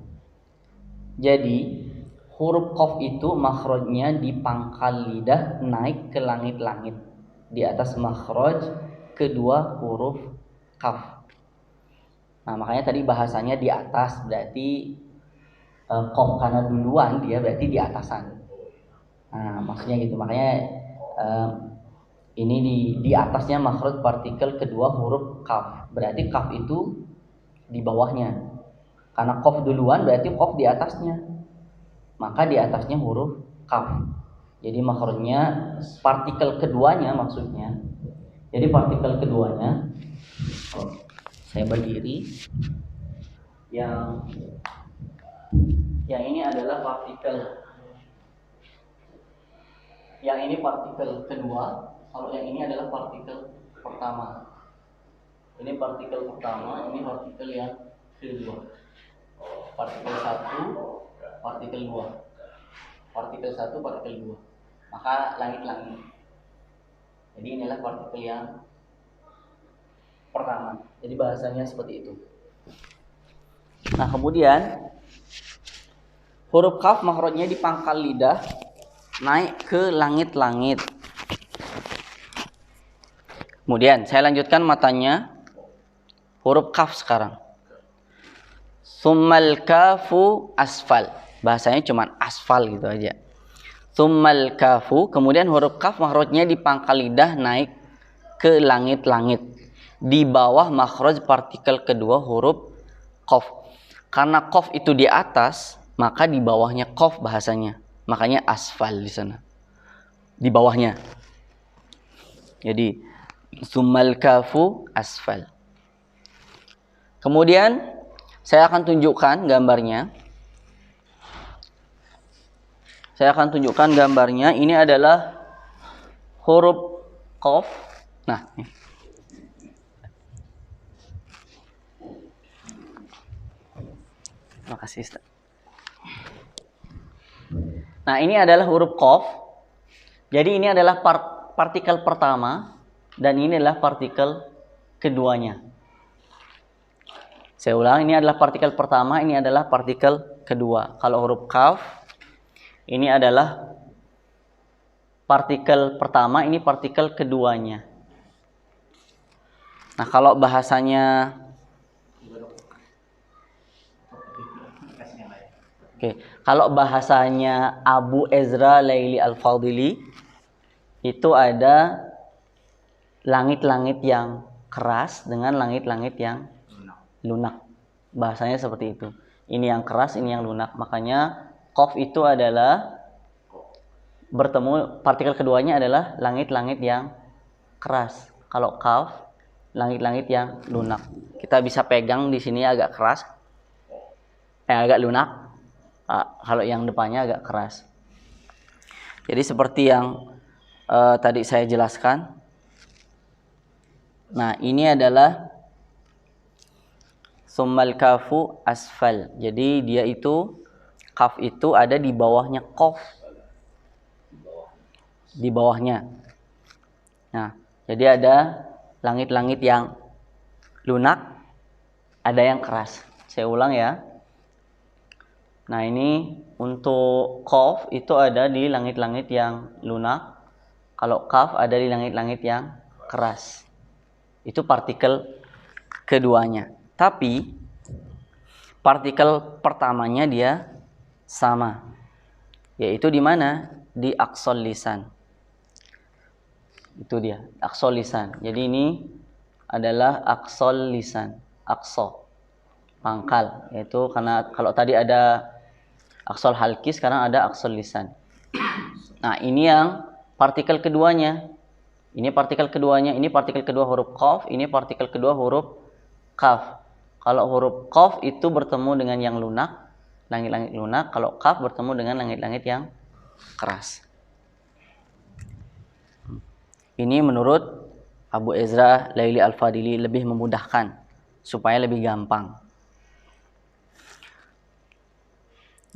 Jadi huruf qaf itu makhrajnya di pangkal lidah naik ke langit-langit, di atas makhraj kedua huruf qaf. Nah, makanya tadi bahasanya di atas, berarti qaf karena duluan dia berarti di atasan. Nah, maksudnya gitu. Makanya ini di atasnya makhraj partikel kedua huruf qaf. Berarti qaf itu di bawahnya. Karena qaf duluan berarti qaf di atasnya. Maka di atasnya huruf qaf. Jadi makhrajnya partikel keduanya maksudnya. Jadi partikel keduanya, saya berdiri, yang ini adalah partikel, yang ini partikel kedua, kalau yang ini adalah partikel pertama. Ini partikel pertama, ini partikel yang kedua. Partikel 1, partikel 2. Partikel 1, partikel 2. Maka langit-langit. Jadi inilah partikel yang pertama. Jadi bahasanya seperti itu. Nah, kemudian huruf kaf makhrajnya di pangkal lidah naik ke langit-langit. Kemudian saya lanjutkan matanya. Huruf kaf sekarang. Summal kafu asfal. Bahasanya cuma asfal gitu aja. Summal kafu, kemudian huruf kaf makhrajnya di pangkal lidah naik ke langit-langit. Di bawah makhraj partikel kedua huruf qaf. Karena qaf itu di atas, maka di bawahnya qaf bahasanya. Makanya asfal di sana. Di bawahnya. Jadi summal kafu asfal. Kemudian saya akan tunjukkan gambarnya. Ini adalah huruf qaf. Nah, nih. Makasih, Ustaz. Nah, ini adalah huruf qaf. Jadi ini adalah partikel pertama dan ini adalah partikel keduanya. Saya ulang, ini adalah partikel pertama, ini adalah partikel kedua. Kalau huruf kaf, ini adalah partikel pertama, ini partikel keduanya. Nah, kalau bahasanya kalau bahasanya Abu Ezra Laili Al-Fadili itu ada langit-langit yang keras dengan langit-langit yang lunak. Bahasanya seperti itu. Ini yang keras, ini yang lunak. Makanya qaf itu adalah bertemu, partikel keduanya adalah langit-langit yang keras. Kalau kaf, langit-langit yang lunak. Kita bisa pegang di sini agak keras, agak lunak. Kalau yang depannya agak keras. Jadi seperti yang tadi saya jelaskan. Nah, ini adalah summal kafu asfal. Jadi dia itu, kaf itu ada di bawahnya qaf. Di bawahnya. Nah, jadi ada langit-langit yang lunak, ada yang keras. Saya ulang ya. Nah, ini untuk qaf itu ada di langit-langit yang lunak. Kalau kaf ada di langit-langit yang keras. Itu partikel keduanya. Tapi partikel pertamanya dia sama. Yaitu di mana? Di aqsal lisan. Itu dia, aqsal lisan. Jadi ini adalah aqsal lisan. Aqsa, pangkal. Yaitu karena kalau tadi ada aqsal halki, sekarang ada aqsal lisan. Nah, ini yang partikel keduanya. Ini partikel keduanya, ini partikel kedua huruf qaf, ini partikel kedua huruf kaf. Kalau huruf qaf itu bertemu dengan yang lunak, langit-langit lunak. Kalau kaf bertemu dengan langit-langit yang keras. Ini menurut Abu Ezra Laili Al-Fadili lebih memudahkan supaya lebih gampang.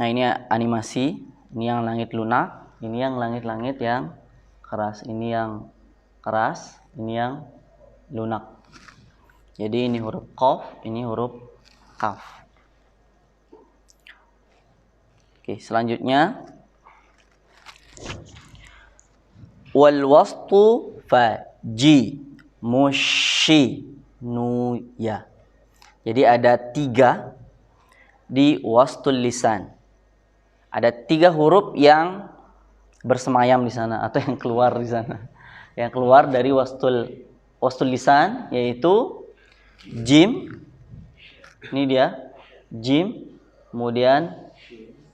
Nah, ini animasi, ini yang langit lunak, ini yang langit-langit yang keras, ini yang keras, ini yang lunak. Jadi ini huruf qaf, ini huruf kaf. Oke, selanjutnya wal wastu fa ji mushi nuya. Jadi ada 3 di wastul lisan. Ada 3 huruf yang bersemayam di sana atau yang keluar di sana. Yang keluar dari wastul lisan yaitu jim. Ini dia jim, kemudian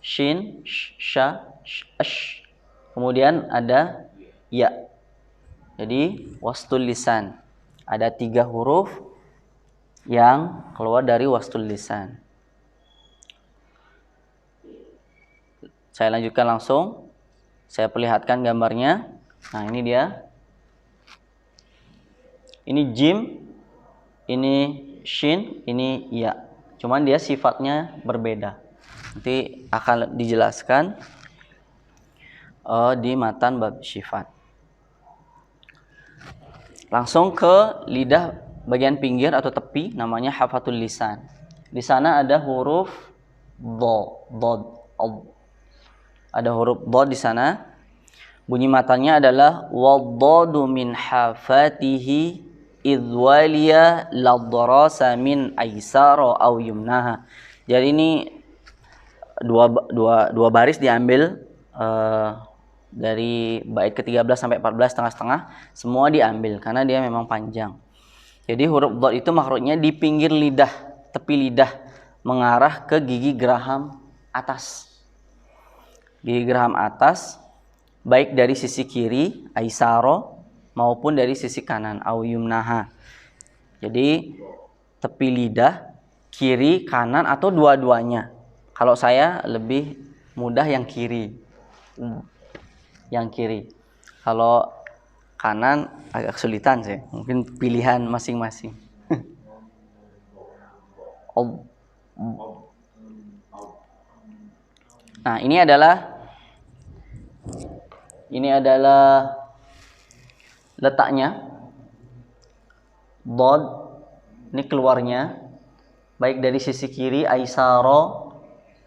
shin, sha, ash, kemudian ada ya. Jadi wastul lisan ada 3 huruf yang keluar dari wastul lisan. Saya lanjutkan langsung. Saya perlihatkan gambarnya. Nah, ini dia. Ini jim, ini shin, ini ya. Cuman dia sifatnya berbeda. Nanti akan dijelaskan di matan bab syifat. Langsung ke lidah bagian pinggir atau tepi, namanya hafatul lisan. Di sana ada huruf dod. Ada huruf dod di sana. Bunyi matanya adalah waddadu min hafatihi idwaliya ladrasa min aisara aw yumnaha. Jadi ini dua baris diambil dari bait ke-13 sampai 14 setengah-setengah, semua diambil karena dia memang panjang. Jadi huruf dod itu makhrajnya di pinggir lidah, tepi lidah, mengarah ke gigi geraham atas. Gigi geraham atas, baik dari sisi kiri aisaro maupun dari sisi kanan au yumnaha. Jadi tepi lidah kiri, kanan atau dua-duanya. Kalau saya lebih mudah yang kiri. Yang kiri. Kalau kanan agak kesulitan sih. Mungkin pilihan masing-masing. Nah, ini adalah letaknya. Dod ini keluarnya baik dari sisi kiri aisaro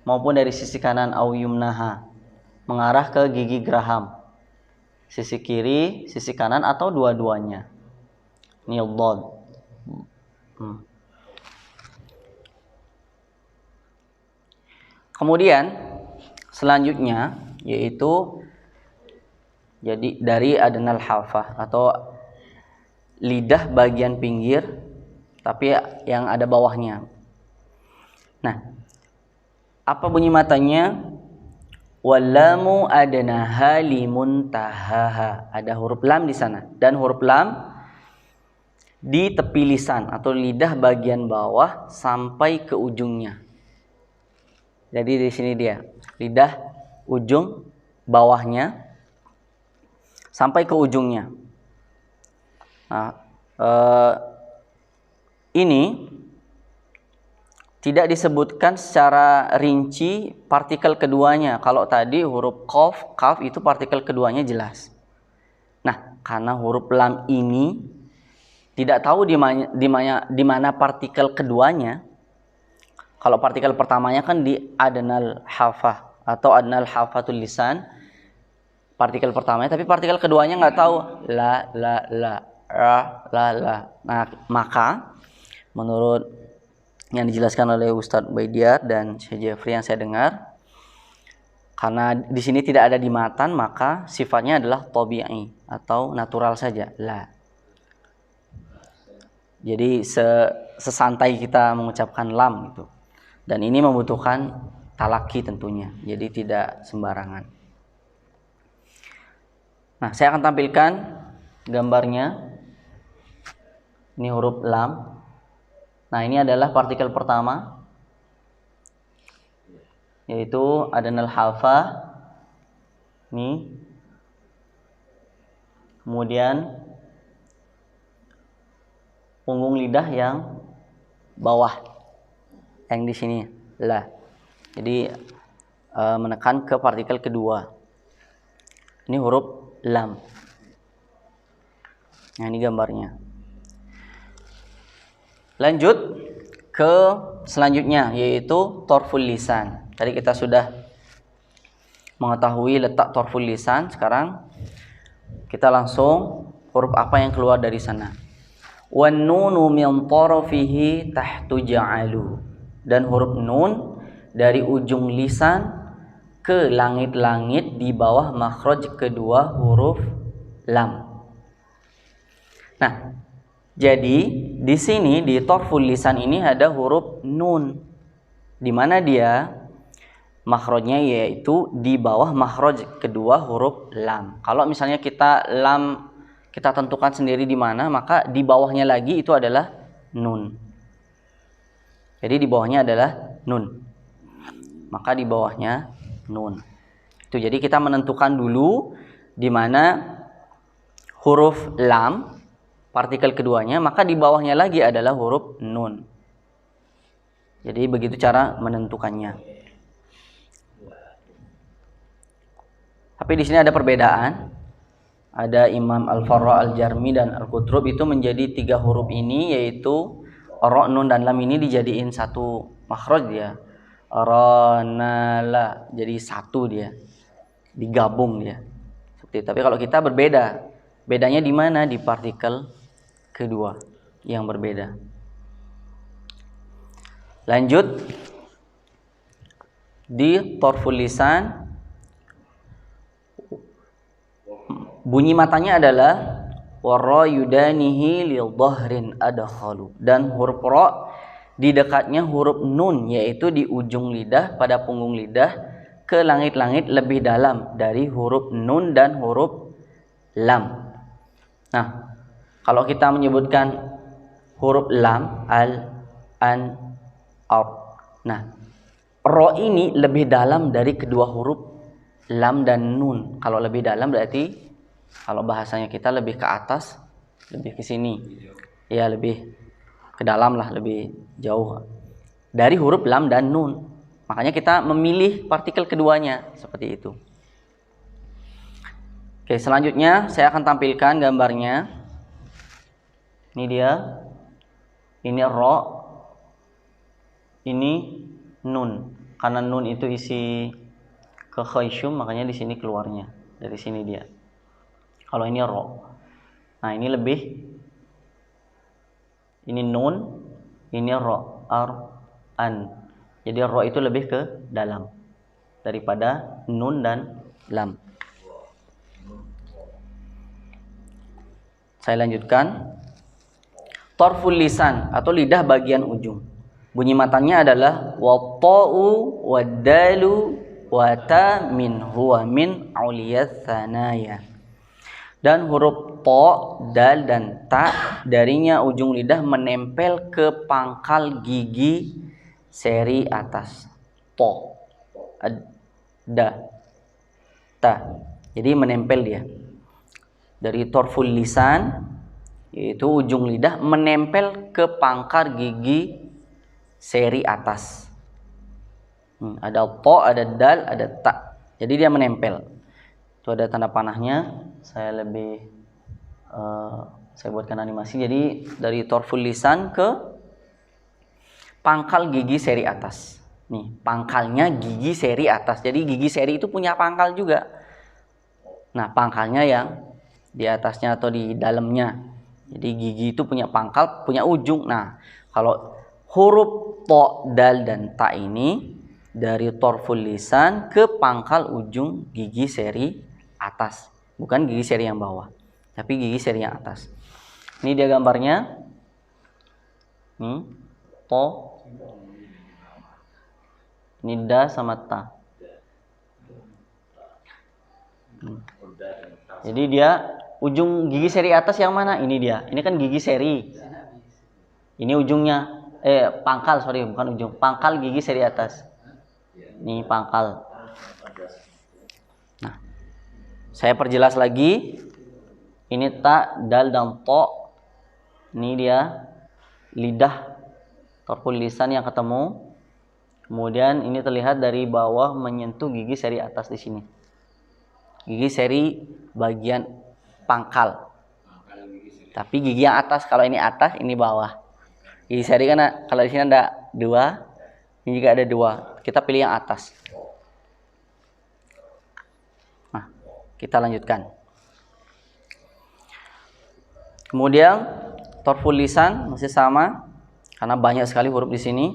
maupun dari sisi kanan au yumnaha, mengarah ke gigi geraham. Sisi kiri, sisi kanan atau dua-duanya. Ini dod. Kemudian selanjutnya yaitu jadi dari adnal hafah atau lidah bagian pinggir tapi yang ada bawahnya. Nah, apa bunyi matanya? Wallamu adnaha limuntahaha. Ada huruf lam di sana dan huruf lam di tepi lisan atau lidah bagian bawah sampai ke ujungnya. Jadi di sini dia, lidah ujung bawahnya sampai ke ujungnya. Nah, ini tidak disebutkan secara rinci partikel keduanya. Kalau tadi huruf kaf itu partikel keduanya jelas. Nah, karena huruf lam ini tidak tahu di mana partikel keduanya. Kalau partikel pertamanya kan di adnal hafah atau adnal hafatul lisan. Partikel pertamanya, tapi partikel keduanya nggak tahu. La, la. Nah, maka menurut yang dijelaskan oleh Ustadz Baidiar dan Syekh Jeffrey yang saya dengar, karena di sini tidak ada di matan, maka sifatnya adalah tabi'i atau natural saja. La. Jadi sesantai kita mengucapkan lam itu. Dan ini membutuhkan talaki tentunya. Jadi tidak sembarangan. Nah, saya akan tampilkan gambarnya. Ini huruf lam. Nah, ini adalah partikel pertama, yaitu adnal hafah. Ini. Kemudian punggung lidah yang bawah, yang di sini la. Jadi menekan ke partikel kedua. Ini huruf lam. Nah, ini gambarnya. Lanjut ke selanjutnya yaitu torful lisan. Tadi kita sudah mengetahui letak torful lisan. Sekarang kita langsung huruf apa yang keluar dari sana. Wan nunu min tarafihi tahtu ja'alu. Dan huruf nun dari ujung lisan ke langit-langit di bawah makhraj kedua huruf lam. Nah, jadi di sini di torful lisan ini ada huruf nun, di mana dia makhrajnya yaitu di bawah makhraj kedua huruf lam. Kalau misalnya lam kita tentukan sendiri di mana, maka di bawahnya lagi itu adalah nun. Jadi di bawahnya adalah nun. Maka di bawahnya nun. Itu jadi kita menentukan dulu di mana huruf lam partikel keduanya, maka di bawahnya lagi adalah huruf nun. Jadi begitu cara menentukannya. Tapi di sini ada perbedaan. Ada Imam Al-Farra Al-Jarmi dan Al-Qutrub itu menjadi 3 huruf ini, yaitu ro, nun dan lam ini dijadiin satu makhraj dia. Ra, na, la, jadi satu dia. Digabung dia. Seperti itu. Tapi kalau kita berbeda. Bedanya di mana? Di partikel kedua yang berbeda. Lanjut di torful lisan, bunyi matanya adalah wara yudanihi li dhahrin adkhalu, dan huruf ra di dekatnya huruf nun, yaitu di ujung lidah pada punggung lidah ke langit-langit lebih dalam dari huruf nun dan huruf lam. Nah, kalau kita menyebutkan huruf lam, al, an, ar. Nah, ro ini lebih dalam dari kedua huruf lam dan nun. Kalau lebih dalam berarti kalau bahasanya kita lebih ke atas, lebih ke sini. Ya, lebih ke dalam lah, lebih jauh dari huruf lam dan nun. Makanya kita memilih partikel keduanya seperti itu. Oke, selanjutnya saya akan tampilkan gambarnya. Ini dia. Ini ro. Ini nun. Karena nun itu isi ke khayshum, makanya di sini keluarnya. Dari sini dia. Kalau ini ro. Nah, ini lebih. Ini nun, ini ro, ar, an. Jadi ro itu lebih ke dalam daripada nun dan lam. Saya lanjutkan. Torful lisan atau lidah bagian ujung. Bunyi matanya adalah wa ta'u wa dalu wa ta min huwa min uliyat thanaya. Dan huruf ta, dal dan ta darinya ujung lidah menempel ke pangkal gigi seri atas. Ta, da, ta. Jadi menempel dia. Dari torful lisan, yaitu ujung lidah menempel ke pangkal gigi seri atas. Ada to, ada dal, ada ta. Jadi dia menempel. Itu ada tanda panahnya. Saya buatkan animasi. Jadi dari torful lisan ke pangkal gigi seri atas. Nih, pangkalnya gigi seri atas. Jadi gigi seri itu punya pangkal juga. Nah, pangkalnya yang di atasnya atau di dalamnya. Jadi gigi itu punya pangkal, punya ujung. Nah, kalau huruf to, dal, dan ta ini dari torful lisan ke pangkal ujung gigi seri atas. Bukan gigi seri yang bawah, tapi gigi seri yang atas. Ini dia gambarnya. Nih, to. Ini da sama ta. Jadi dia ujung gigi seri atas yang mana? Ini dia. Ini kan gigi seri. Ini ujungnya. Pangkal, sorry, bukan ujung. Pangkal gigi seri atas. Ini pangkal. Nah, saya perjelas lagi. Ini ta, dal, dan to. Ini dia lidah torful lisan yang ketemu. Kemudian ini terlihat dari bawah menyentuh gigi seri atas di sini. Gigi seri bagian pangkal. Tapi gigi yang atas, kalau ini atas, ini bawah. Gigi seri kan kalau di sini ada 2, ini juga ada 2. Kita pilih yang atas. Nah, kita lanjutkan. Kemudian torful lisan masih sama karena banyak sekali huruf di sini.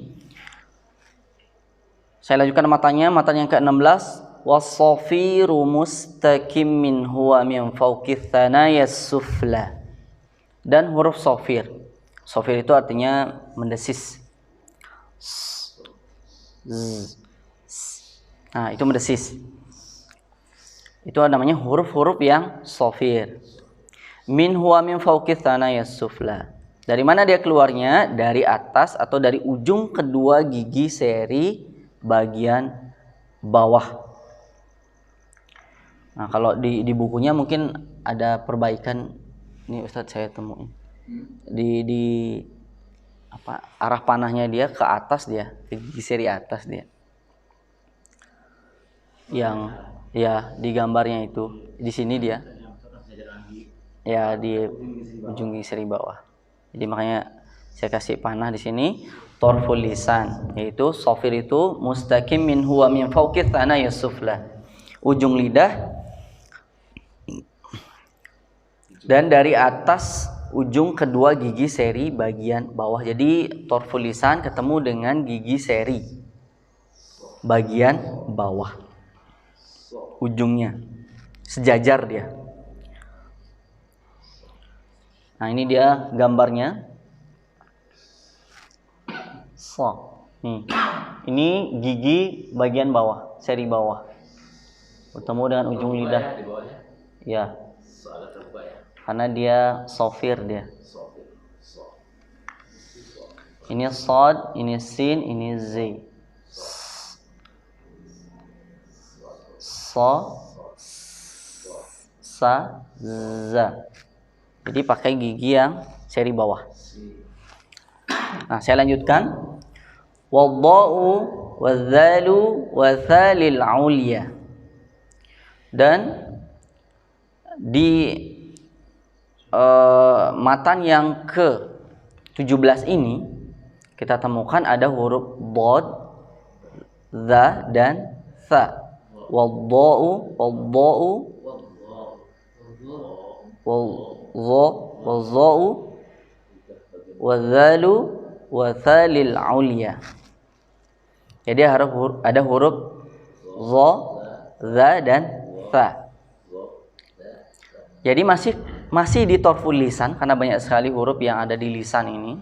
Saya lanjutkan matanya yang ke-16. Was-safiru mustaqim min huwa min fawqi thanaya sufla. Dan huruf safir. Safir itu artinya mendesis. Nah, itu mendesis. Itu namanya huruf-huruf yang safir. Min huwa min fawqi thanaya sufla. Dari mana dia keluarnya? Dari atas atau dari ujung kedua gigi seri bagian bawah. Nah, kalau di bukunya mungkin ada perbaikan. Ini Ustadz saya temuin. di apa, arah panahnya dia ke atas, dia ke gigi seri atas dia. Yang ya di gambarnya itu di sini dia ya di ujung gigi seri bawah. Jadi makanya saya kasih panah di sini torful lisan, yaitu sofir itu mustaqim min huwa min fawqi thana yusufla, ujung lidah dan dari atas ujung kedua gigi seri bagian bawah. Jadi torful lisan ketemu dengan gigi seri bagian bawah, ujungnya sejajar dia. Nah ini dia gambarnya. Nih, ini gigi bagian bawah, seri bawah, bertemu dengan ujung lidah. Ya, karena dia sofir dia. Ini sod, ini sin, ini z. So, sa, za. Jadi pakai gigi yang seri bawah. Nah, saya lanjutkan. Wadda'u wadzalu wathalil ulya. Dan di matan yang ke-17 ini kita temukan ada huruf dhad, za dan tha. Wadda'u, wadda'u, wadda'u, wadzalu wathalil ulya. Jadi ada huruf za, za dan tha. Jadi masih di torful lisan karena banyak sekali huruf yang ada di lisan ini.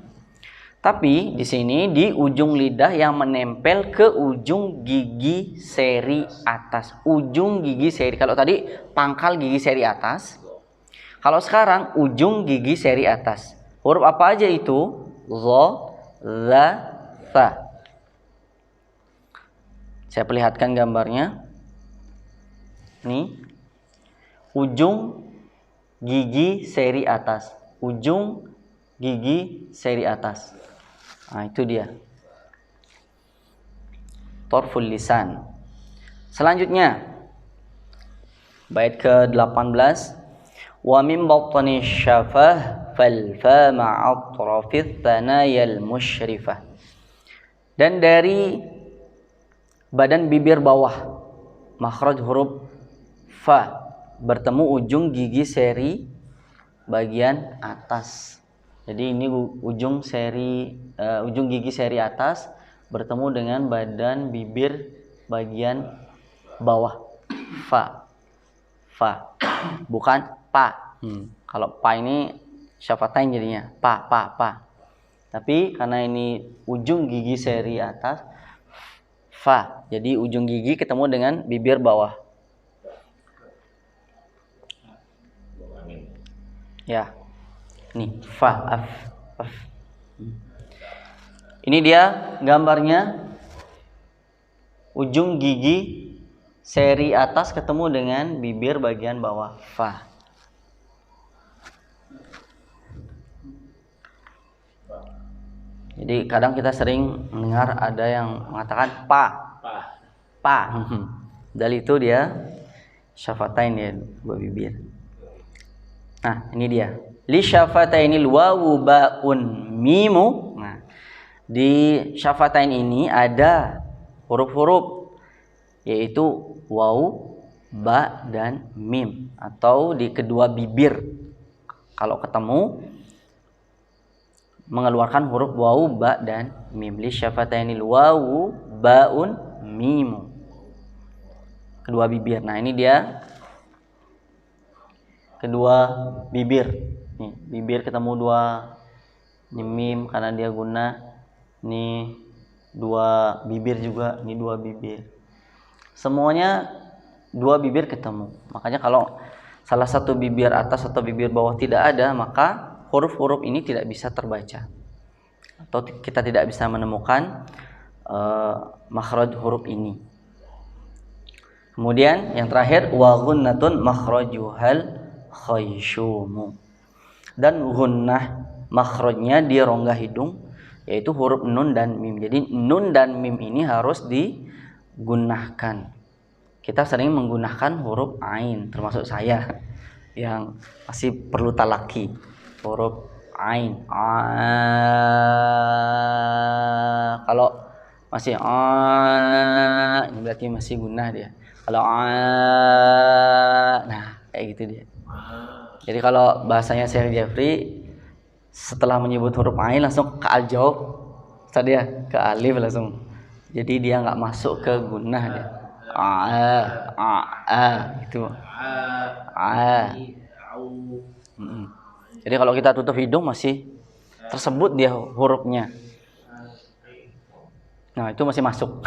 Tapi di sini di ujung lidah yang menempel ke ujung gigi seri atas. Ujung gigi seri. Kalau tadi pangkal gigi seri atas. Kalau sekarang ujung gigi seri atas. Huruf apa aja itu? Za, za, tha. Saya perlihatkan gambarnya. Nih. Ujung gigi seri atas. Ujung gigi seri atas. Nah, itu dia. Torful lisan. Selanjutnya bait ke-18. Wa min batni syafah fal fa ma'atrafith thanayal musyrifah. Dan dari badan bibir bawah, makhraj huruf fa bertemu ujung gigi seri bagian atas. Jadi ini ujung gigi seri atas bertemu dengan badan bibir bagian bawah. Fa, bukan pa. Kalau pa ini syafatain jadinya pa. Tapi karena ini ujung gigi seri atas, fa. Jadi ujung gigi ketemu dengan bibir bawah. Ya. Nih, fa, af. Ini dia gambarnya. Ujung gigi seri atas ketemu dengan bibir bagian bawah, fa. Jadi kadang kita sering mendengar ada yang mengatakan pa. Dari itu dia syafatain ya, dua bibir. Nah, ini dia. Li syafatainil wawu ba'un mimu. Nah, di syafatain ini ada huruf-huruf yaitu wawu, ba dan mim, atau di kedua bibir. Kalau ketemu mengeluarkan huruf wawu, ba dan mim. Li syafatainil wawu ba'un mimu. Kedua bibir. Nah, ini dia kedua bibir. Nih, bibir ketemu dua. Ini mim karena dia guna. Ini dua bibir juga. Ini dua bibir. Semuanya dua bibir ketemu. Makanya kalau salah satu bibir atas atau bibir bawah tidak ada, maka huruf-huruf ini tidak bisa terbaca. Atau kita tidak bisa menemukan makhraj huruf ini. Kemudian yang terakhir wa ghunnatun makhrajuhal khaysyumu. dan gunnah makhrajnya di rongga hidung yaitu huruf nun dan mim. Jadi nun dan mim ini harus digunakan. Kita sering menggunakan huruf ain, termasuk saya yang masih perlu talaki. Huruf ain. Kalau masih ini berarti masih gunnah dia. Kalau nah kayak gitu dia. Jadi kalau bahasanya Syekh Jafri setelah menyebut huruf ain langsung ke al-jaub, tadi ya ke alif langsung. Jadi dia nggak masuk ke gunnah dia. Gitu. Jadi kalau kita tutup hidung masih tersebut dia hurufnya. Nah itu masih masuk.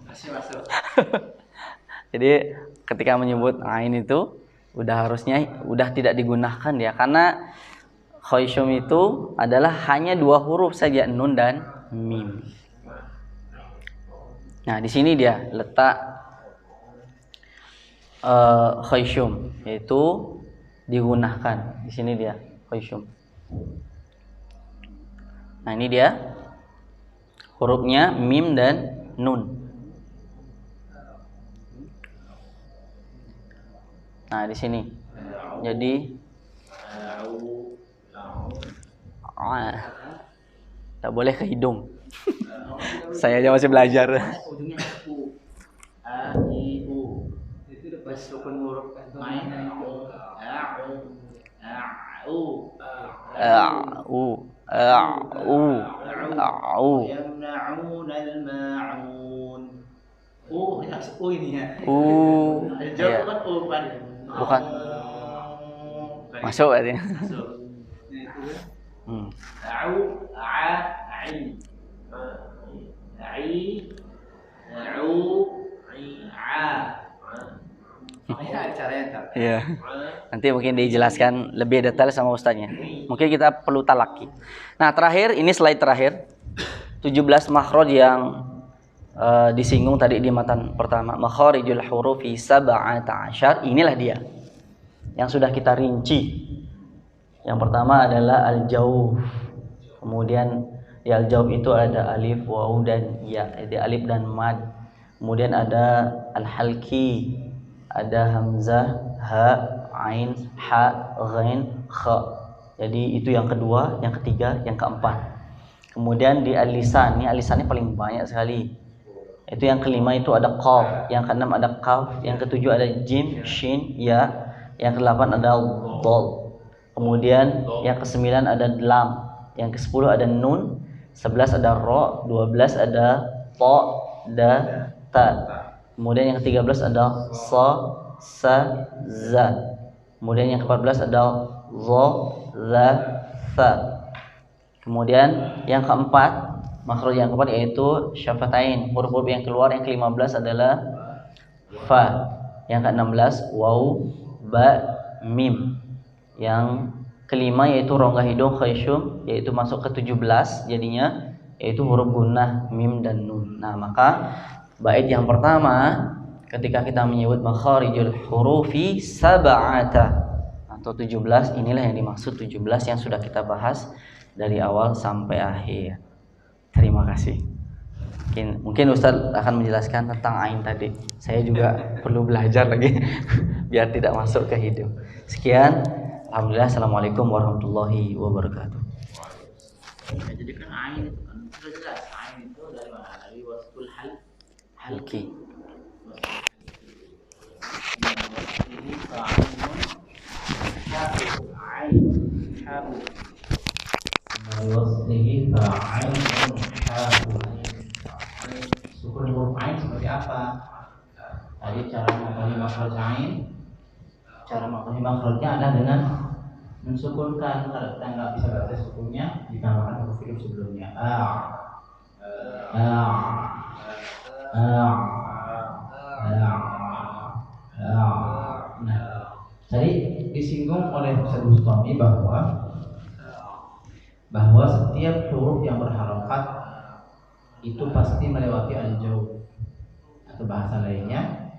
Masih masuk. Jadi ketika menyebut ain itu udah tidak digunakan ya, karena khayshum itu adalah hanya 2 huruf saja, nun dan mim. Nah, di sini dia letak khayshum, yaitu digunakan. Di sini dia khayshum. Nah, ini dia hurufnya mim dan nun. Nah, di sini. Jadi tak boleh ke hidung. Saya aja masih belajar. Ujungnya u. Itu udah sukun huruf main yamna'un al-ma'un. Ini ya. Jawab kan kan. Bukan. Masuk berarti. Masuk. Iya. Nanti mungkin dijelaskan lebih detail sama ustaznya. Mungkin kita perlu talaki. Nah, terakhir ini slide terakhir. 17 makhraj yang disinggung tadi di matan pertama. Makharijul hurufi 17. Inilah dia yang sudah kita rinci. Yang pertama adalah al-jauf. Kemudian ya al-jauf itu ada alif, waw dan ya, ada alif dan mad. Kemudian ada al-halki, ada hamzah, ha, ain, ha, ghain, kha. Jadi itu yang kedua, yang ketiga, yang keempat. Kemudian di al-lisan, ini al-lisannya paling banyak sekali. Itu yang kelima itu ada qaf, yang keenam ada qaf, yang ketujuh ada jim, shin, ya, yang kedelapan ada dal. Kemudian yang ke-9 ada lam, yang ke-10 ada nun, 11 ada ro, 12 ada ta, da, ta. Kemudian yang ke-13 ada sa, sa, za. Kemudian yang ke-14 ada za, za, fa. Kemudian yang keempat, makhraj yang keempat yaitu syafatain. Huruf-huruf yang keluar yang ke-15 adalah fa. Yang ke-16 waw, ba, mim. Yang kelima yaitu rongga hidung khayshum, yaitu masuk ke 17 jadinya, yaitu huruf gunnah mim dan nun. Nah, maka bait yang pertama ketika kita menyebut makharijul hurufi 7 atau 17, inilah yang dimaksud 17 yang sudah kita bahas dari awal sampai akhir. Terima kasih. Mungkin Ustadz akan menjelaskan tentang ain tadi. Saya juga perlu belajar lagi biar tidak masuk ke hidung. Sekian. Alhamdulillah. Assalamualaikum warahmatullahi wabarakatuh. Jadi kan ain itu kan sudah jelas. Ain itu dari mana? Dari wasful halki. Ini ta'amun ain habu. Wasfihi ta'amun habu. Sukun huruf ain seperti apa? Tadi cara mengenali makhraj ain. Cara mengenali makhrajnya adalah dengan mensukunkan. Kalau kita nggak bisa baca sukunnya, ditambahkan huruf hidup sebelumnya. Nah, tadi disinggung oleh Ustaz Bustami bahwa setiap huruf yang berharokat itu pasti melewati al-jauf, atau bahasa lainnya,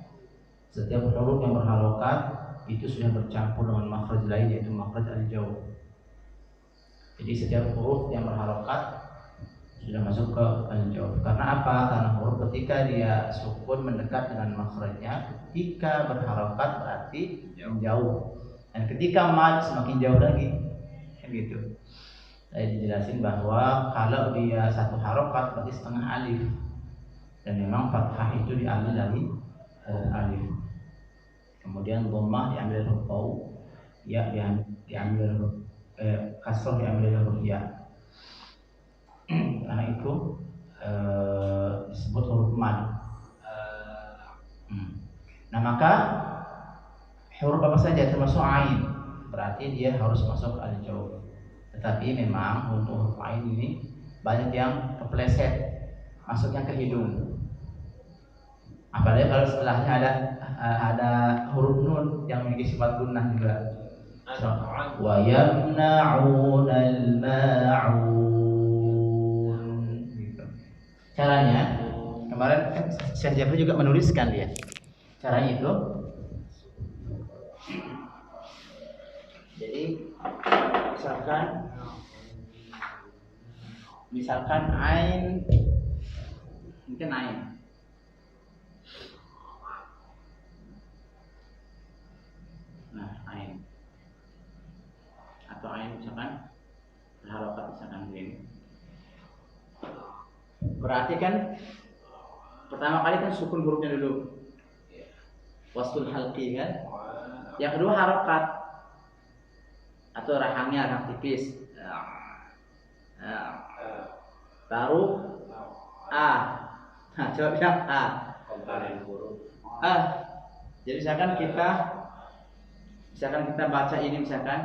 setiap huruf yang berharokat itu sudah bercampur dengan makhraj lain, yaitu makhraj al-jauf. Jadi setiap huruf yang berharokat sudah masuk ke al-jawf. Karena apa? Karena huruf ketika dia sukun mendekat dengan makhrajnya, ketika berharokat berarti menjauh. Dan ketika mad semakin jauh lagi. Kan gitu. Saya dijelasin bahwa kalau dia satu harokat berarti setengah alif. Dan memang fathah itu diambil dari huruf alif. Kemudian dhammah diambil dari huruf waw, ya diambil dari huruf kasrah diambil dari huruf ya. Karena itu disebut huruf mad. Nah maka huruf apa saja termasuk ain berarti dia harus masuk al-jawf. Tetapi memang untuk huruf ain ini banyak yang kepleset masuknya ke hidung. Apalagi kalau setelahnya ada huruf nun yang memiliki sifat gunnah juga. Wa yamna'unal ma'un. Gitu. Caranya kemarin kan Syekh Jafri juga menuliskan dia. Caranya itu jadi misalkan ain mungkin ain. Nah, ain atau ain misalkan berharokat misalkan begini. Berarti kan pertama kali kan sukun hurufnya dulu, wastul halqi kan. Yang kedua harokat atau rahangnya rahang tipis. Baru a. Nah, jawabnya a. Jadi misalkan kita baca ini misalkan